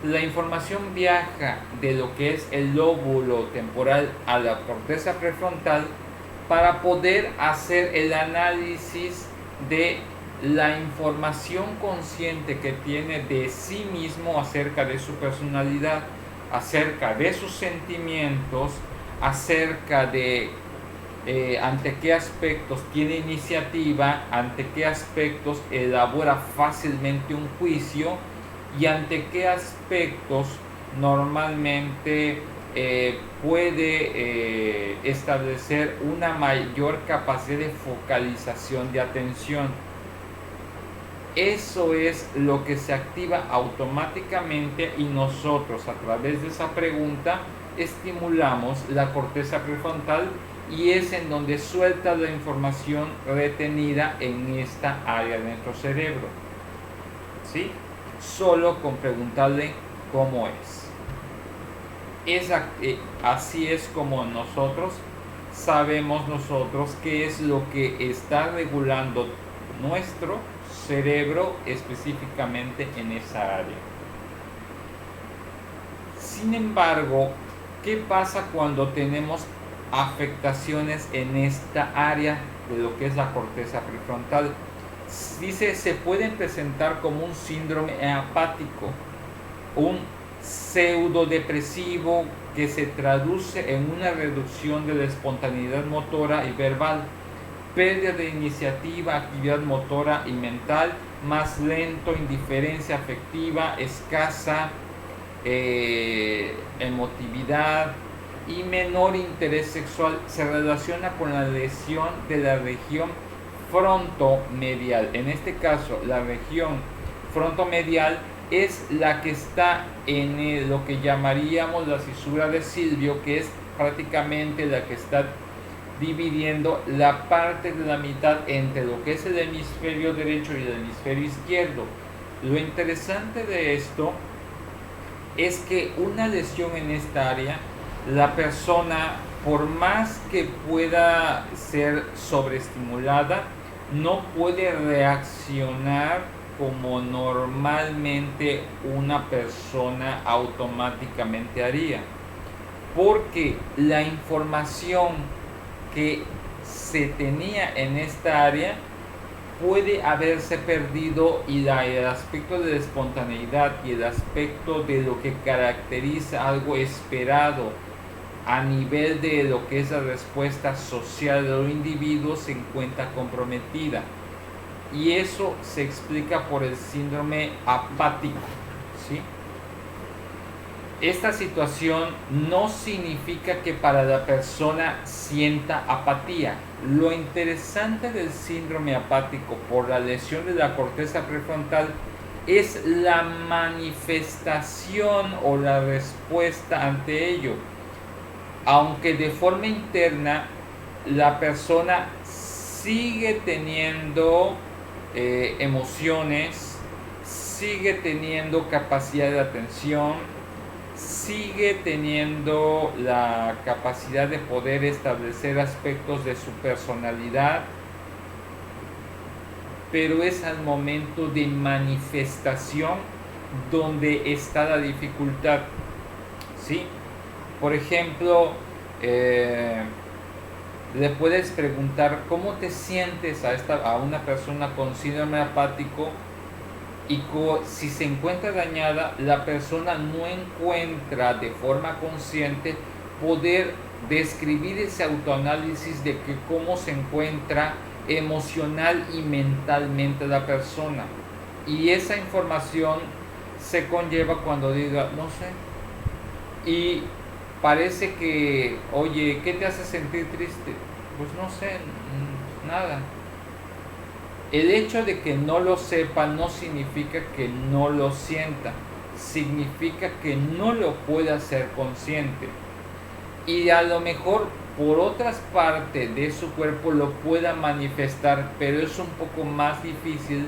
Speaker 1: la información viaja de lo que es el lóbulo temporal a la corteza prefrontal para poder hacer el análisis de la información consciente que tiene de sí mismo acerca de su personalidad, acerca de sus sentimientos, acerca de ante qué aspectos tiene iniciativa, ante qué aspectos elabora fácilmente un juicio y ante qué aspectos normalmente puede establecer una mayor capacidad de focalización de atención. Eso es lo que se activa automáticamente y nosotros a través de esa pregunta estimulamos la corteza prefrontal y es en donde suelta la información retenida en esta área de nuestro cerebro, ¿sí? Solo con preguntarle cómo es. Así es como nosotros sabemos qué es lo que está regulando nuestro cerebro específicamente en esa área. Sin embargo, ¿qué pasa cuando tenemos afectaciones en esta área de lo que es la corteza prefrontal? Dice, se pueden presentar como un síndrome apático, un pseudodepresivo que se traduce en una reducción de la espontaneidad motora y verbal, pérdida de iniciativa, actividad motora y mental, más lento, indiferencia afectiva, escasa emotividad y menor interés sexual. Se relaciona con la lesión de la región frontomedial. En este caso, la región frontomedial es la que está en lo que llamaríamos la cisura de Silvio, que es prácticamente la que está dividiendo la parte de la mitad entre lo que es el hemisferio derecho y el hemisferio izquierdo. Lo interesante de esto es que una lesión en esta área, la persona, por más que pueda ser sobreestimulada, no puede reaccionar como normalmente una persona automáticamente haría, porque la información que se tenía en esta área puede haberse perdido y el aspecto de la espontaneidad y el aspecto de lo que caracteriza algo esperado a nivel de lo que es la respuesta social de los individuos se encuentra comprometida. Y eso se explica por el síndrome apático, ¿sí? Esta situación no significa que para la persona sienta apatía. Lo interesante del síndrome apático por la lesión de la corteza prefrontal es la manifestación o la respuesta ante ello. Aunque de forma interna la persona sigue teniendo emociones, sigue teniendo capacidad de atención, sigue teniendo la capacidad de poder establecer aspectos de su personalidad, pero es al momento de manifestación donde está la dificultad, ¿sí? Por ejemplo, le puedes preguntar cómo te sientes a una persona con síndrome apático, y si se encuentra dañada, la persona no encuentra de forma consciente poder describir ese autoanálisis de que cómo se encuentra emocional y mentalmente la persona. Y esa información se conlleva cuando diga, no sé. Y parece que, oye, ¿qué te hace sentir triste? Pues no sé, nada. El hecho de que no lo sepa no significa que no lo sienta, significa que no lo puede hacer consciente. Y a lo mejor por otras partes de su cuerpo lo pueda manifestar, pero es un poco más difícil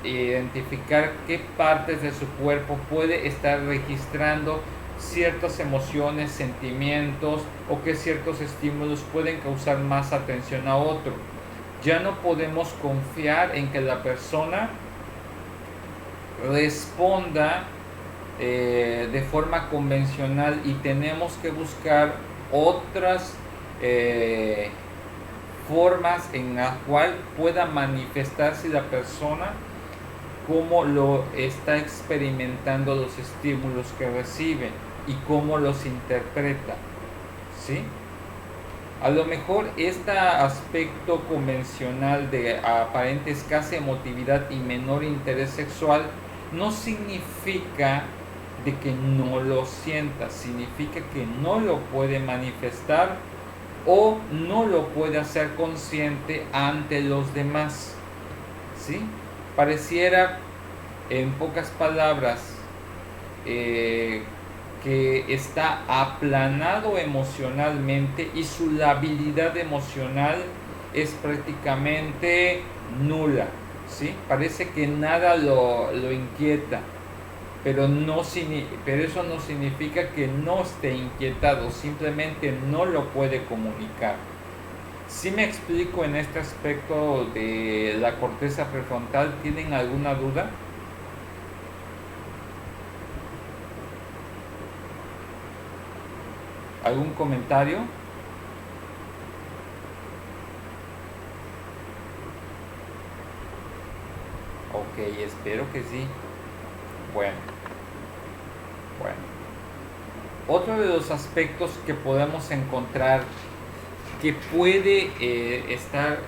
Speaker 1: identificar qué partes de su cuerpo puede estar registrando ciertas emociones, sentimientos, o que ciertos estímulos pueden causar más atención a otro. Ya no podemos confiar en que la persona responda de forma convencional, y tenemos que buscar otras formas en la cual pueda manifestarse la persona cómo lo está experimentando los estímulos que recibe y cómo los interpreta, ¿sí? A lo mejor este aspecto convencional de aparente escasa emotividad y menor interés sexual no significa de que no lo sienta, significa que no lo puede manifestar o no lo puede hacer consciente ante los demás, ¿sí? Pareciera, en pocas palabras, que está aplanado emocionalmente y su labilidad emocional es prácticamente nula, ¿sí? Parece que nada lo inquieta, pero eso no significa que no esté inquietado, simplemente no lo puede comunicar. Si me explico en este aspecto de la corteza prefrontal, ¿tienen alguna duda? ¿Algún comentario? Ok, espero que sí. Bueno. Otro de los aspectos que podemos encontrar que puede estar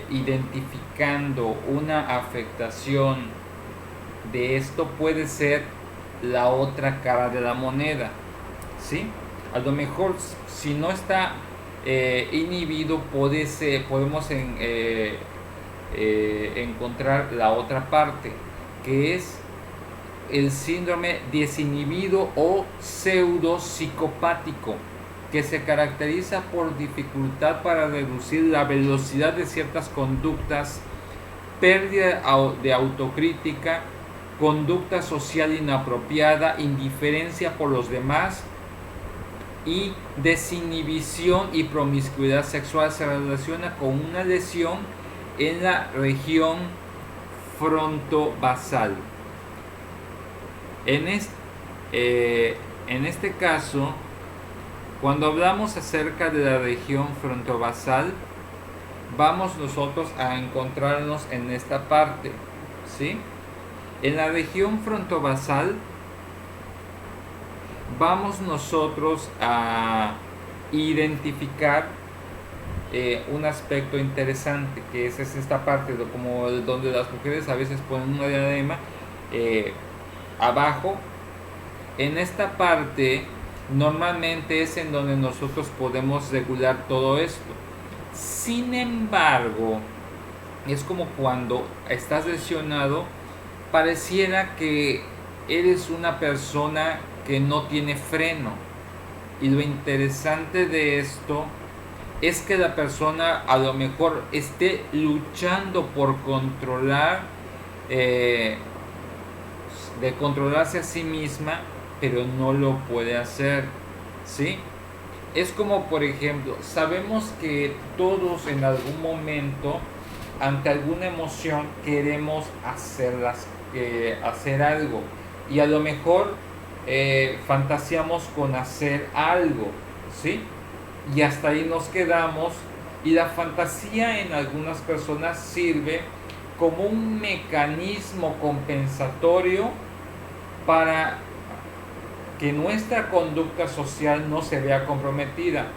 Speaker 1: identificando una afectación de esto puede ser la otra cara de la moneda, ¿sí? A lo mejor si no está inhibido podemos encontrar la otra parte, que es el síndrome desinhibido o pseudopsicopático, que se caracteriza por dificultad para reducir la velocidad de ciertas conductas, pérdida de autocrítica, conducta social inapropiada, indiferencia por los demás y desinhibición y promiscuidad sexual. Se relaciona con una lesión en la región frontobasal. En este caso, cuando hablamos acerca de la región frontobasal, vamos nosotros a encontrarnos en esta parte, ¿sí? En la región frontobasal vamos nosotros a identificar un aspecto interesante, que es esta parte como donde las mujeres a veces ponen una diadema abajo. En esta parte normalmente es en donde nosotros podemos regular todo esto. Sin embargo, es como cuando estás lesionado, pareciera que eres una persona que no tiene freno. Y lo interesante de esto es que la persona a lo mejor esté luchando por controlarse a sí misma, pero no lo puede hacer, ¿sí? Es como, por ejemplo, sabemos que todos en algún momento, ante alguna emoción, queremos hacer algo. Y a lo mejor fantaseamos con hacer algo, ¿sí? Y hasta ahí nos quedamos. Y la fantasía en algunas personas sirve como un mecanismo compensatorio para que nuestra conducta social no se vea comprometida.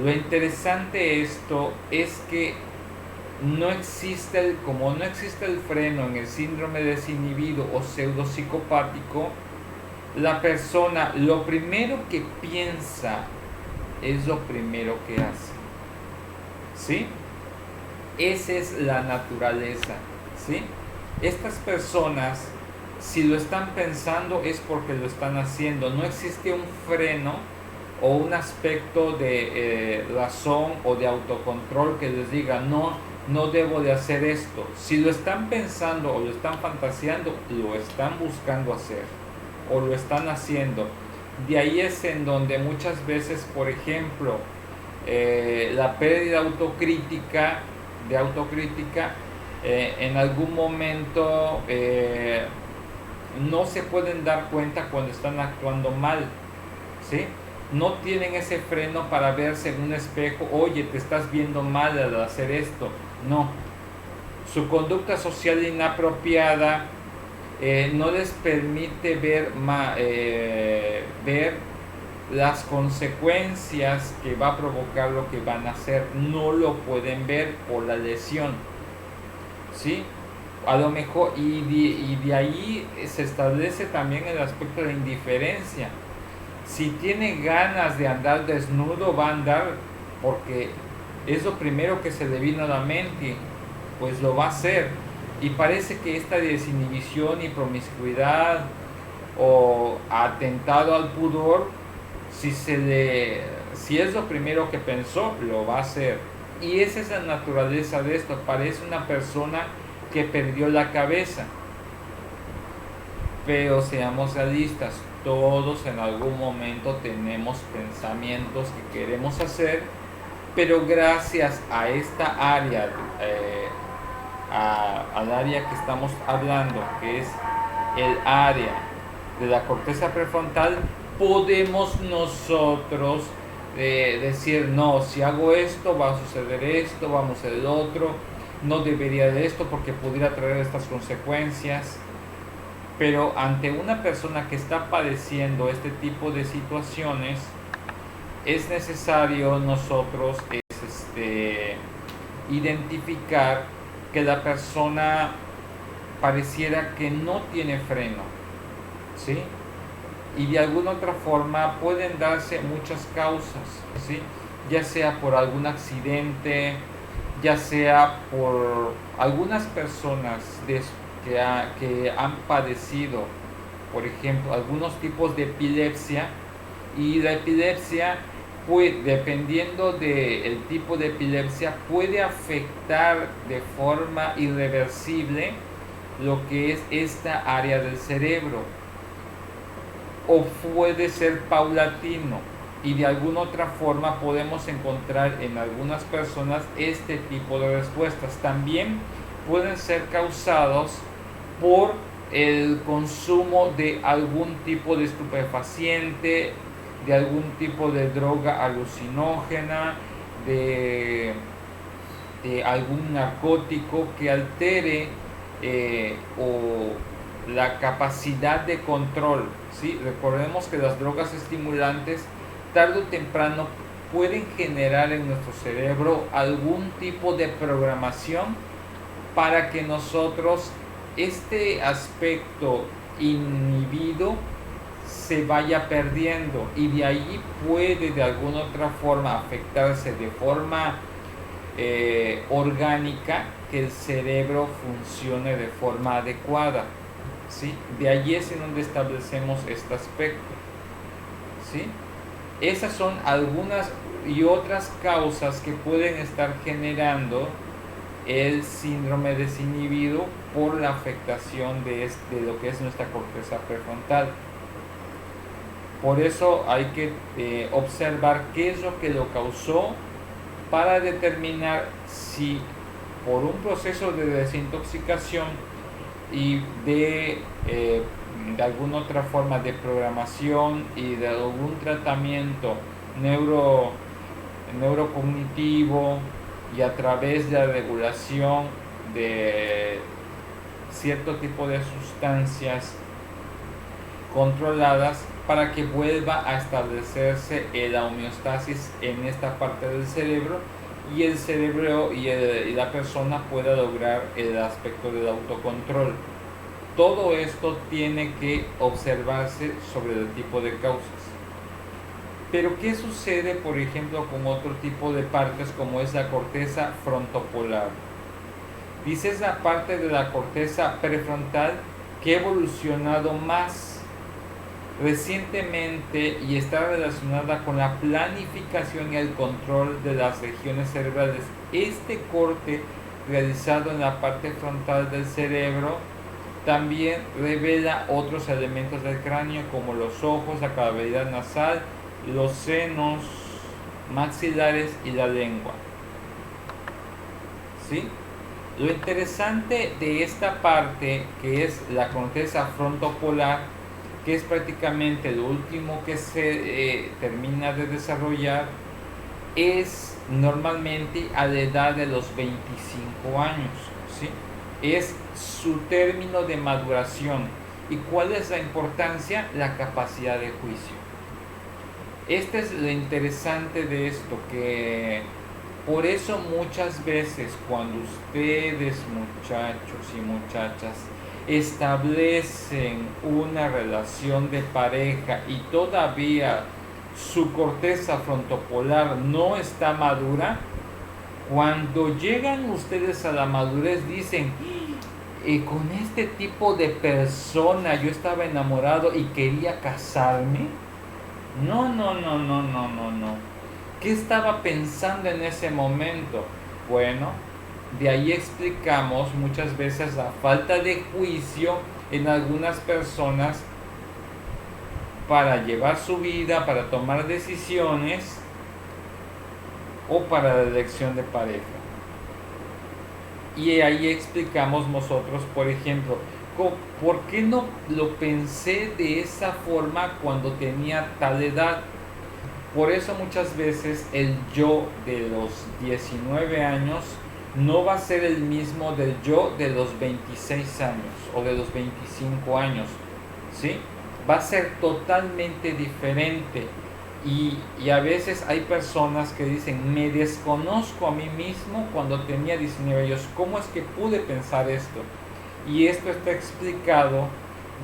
Speaker 1: Lo interesante de esto es que como no existe el freno en el síndrome desinhibido o pseudopsicopático, la persona lo primero que piensa es lo primero que hace, ¿sí? Esa es la naturaleza, ¿sí? Estas personas, si lo están pensando, es porque lo están haciendo. No existe un freno o un aspecto de razón o de autocontrol que les diga, no debo de hacer esto. Si lo están pensando o lo están fantaseando, lo están buscando hacer o lo están haciendo. De ahí es en donde muchas veces, por ejemplo, la pérdida de autocrítica, en algún momento no se pueden dar cuenta cuando están actuando mal, ¿sí? No tienen ese freno para verse en un espejo, oye, te estás viendo mal al hacer esto. No, su conducta social inapropiada no les permite ver las consecuencias que va a provocar lo que van a hacer. No lo pueden ver por la lesión, ¿sí? A lo mejor, y de ahí se establece también el aspecto de indiferencia. Si tiene ganas de andar desnudo, va a andar porque es lo primero que se le vino a la mente, pues lo va a hacer. Y parece que esta desinhibición y promiscuidad o atentado al pudor, si es lo primero que pensó, lo va a hacer. Y esa es la naturaleza de esto. Parece una persona que perdió la cabeza. Pero seamos realistas, todos en algún momento tenemos pensamientos que queremos hacer, pero gracias a esta área, al área que estamos hablando, que es el área de la corteza prefrontal, podemos nosotros decir, no, si hago esto va a suceder esto, vamos a hacer el otro, no debería de esto porque pudiera traer estas consecuencias. Pero ante una persona que está padeciendo este tipo de situaciones, es necesario nosotros identificar que la persona pareciera que no tiene freno, ¿sí? Y de alguna otra forma pueden darse muchas causas, ¿sí? Ya sea por algún accidente, ya sea por algunas personas que han padecido, por ejemplo, algunos tipos de epilepsia, y la epilepsia, pues, dependiendo del tipo de epilepsia, puede afectar de forma irreversible lo que es esta área del cerebro, o puede ser paulatino, y de alguna otra forma podemos encontrar en algunas personas este tipo de respuestas. También pueden ser causados por el consumo de algún tipo de estupefaciente, de algún tipo de droga alucinógena, de algún narcótico que altere o la capacidad de control, ¿sí? Recordemos que las drogas estimulantes tarde o temprano pueden generar en nuestro cerebro algún tipo de programación para que nosotros este aspecto inhibido se vaya perdiendo, y de ahí puede de alguna otra forma afectarse de forma orgánica, que el cerebro funcione de forma adecuada, ¿sí? De ahí es en donde establecemos este aspecto, ¿sí? Esas son algunas y otras causas que pueden estar generando el síndrome desinhibido por la afectación de lo que es nuestra corteza prefrontal. Por eso hay que observar qué es lo que lo causó para determinar si por un proceso de desintoxicación y de alguna otra forma de programación y de algún tratamiento neurocognitivo y a través de la regulación de cierto tipo de sustancias controladas para que vuelva a establecerse la homeostasis en esta parte del cerebro y el cerebro y la persona pueda lograr el aspecto del autocontrol. Todo esto tiene que observarse sobre el tipo de causas. Pero ¿qué sucede, por ejemplo, con otro tipo de partes como es la corteza frontopolar? Dice, es la parte de la corteza prefrontal que ha evolucionado más recientemente y está relacionada con la planificación y el control de las regiones cerebrales. Este corte realizado en la parte frontal del cerebro también revela otros elementos del cráneo como los ojos, la cavidad nasal, los senos maxilares y la lengua. ¿Sí? Lo interesante de esta parte, que es la corteza frontopolar, que es prácticamente lo último que se termina de desarrollar, es normalmente a la edad de los 25 años, ¿sí? Es su término de maduración. ¿Y cuál es la importancia? La capacidad de juicio. Este es lo interesante de esto, que por eso muchas veces cuando ustedes, muchachos y muchachas, establecen una relación de pareja y todavía su corteza frontopolar no está madura, cuando llegan ustedes a la madurez dicen, con este tipo de persona yo estaba enamorado y quería casarme. No. ¿Qué estaba pensando en ese momento? Bueno, de ahí explicamos muchas veces la falta de juicio en algunas personas para llevar su vida, para tomar decisiones o para la elección de pareja. Y ahí explicamos nosotros, por ejemplo, ¿por qué no lo pensé de esa forma cuando tenía tal edad? Por eso muchas veces el yo de los 19 años no va a ser el mismo del yo de los 26 años o de los 25 años, ¿sí? Va a ser totalmente diferente. Y a veces hay personas que dicen, me desconozco a mí mismo cuando tenía 19 años, ¿cómo es que pude pensar esto? Y esto está explicado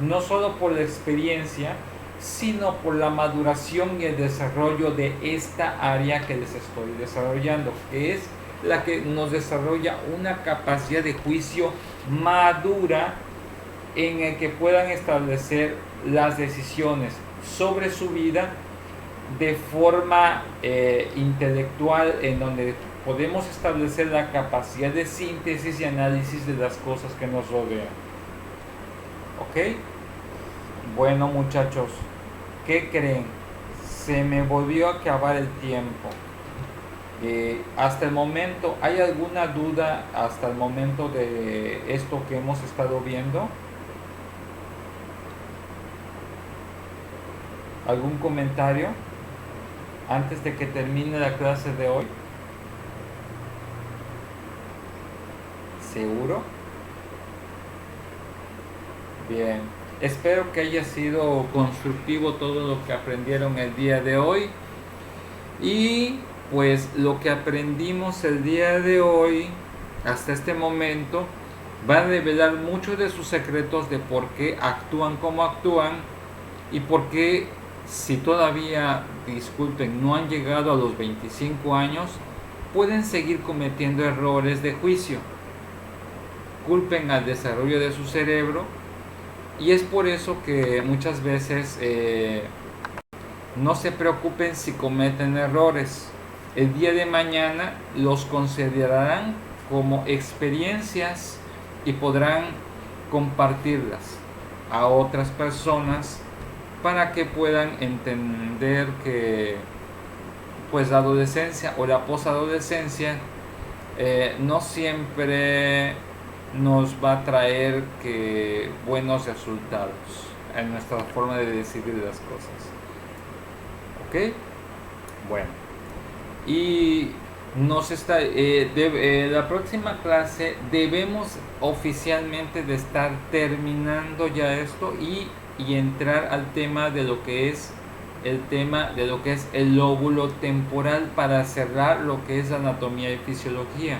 Speaker 1: no solo por la experiencia, sino por la maduración y el desarrollo de esta área que les estoy desarrollando, que es la que nos desarrolla una capacidad de juicio madura en el que puedan establecer las decisiones sobre su vida de forma intelectual, en donde podemos establecer la capacidad de síntesis y análisis de las cosas que nos rodean. ¿Ok? Bueno, muchachos, ¿qué creen? Se me volvió a acabar el tiempo. Hasta el momento, ¿hay alguna duda hasta el momento de esto que hemos estado viendo? ¿Algún comentario antes de que termine la clase de hoy? ¿Seguro? Bien, espero que haya sido constructivo todo lo que aprendieron el día de hoy. Y pues lo que aprendimos el día de hoy hasta este momento va a revelar muchos de sus secretos de por qué actúan como actúan y por qué, si todavía, disculpen, no han llegado a los 25 años, pueden seguir cometiendo errores de juicio. Culpen al desarrollo de su cerebro, y es por eso que muchas veces no se preocupen si cometen errores. El día de mañana los considerarán como experiencias y podrán compartirlas a otras personas para que puedan entender que pues la adolescencia o la posadolescencia no siempre nos va a traer buenos resultados en nuestra forma de decidir las cosas. ¿Ok? Bueno. Y la próxima clase debemos oficialmente de estar terminando ya esto y entrar al tema de lo que es el lóbulo temporal para cerrar lo que es anatomía y fisiología.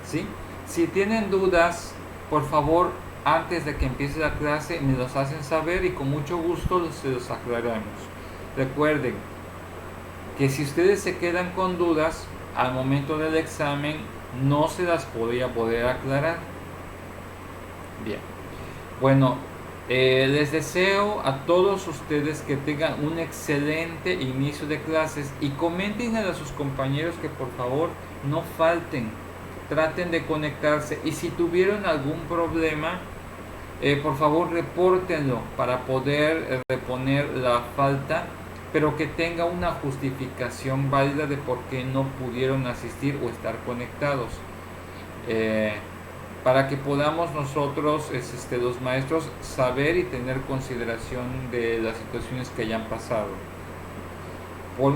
Speaker 1: ¿Sí? Si tienen dudas, por favor, antes de que empiece la clase me los hacen saber y con mucho gusto se los aclaramos. Recuerden que si ustedes se quedan con dudas al momento del examen no se las podría poder aclarar. Bien, bueno, les deseo a todos ustedes que tengan un excelente inicio de clases y comenten a sus compañeros que por favor no falten, traten de conectarse y si tuvieron algún problema por favor repórtenlo para poder reponer la falta, pero que tenga una justificación válida de por qué no pudieron asistir o estar conectados. Para que podamos nosotros, los maestros, saber y tener consideración de las situaciones que hayan pasado. Por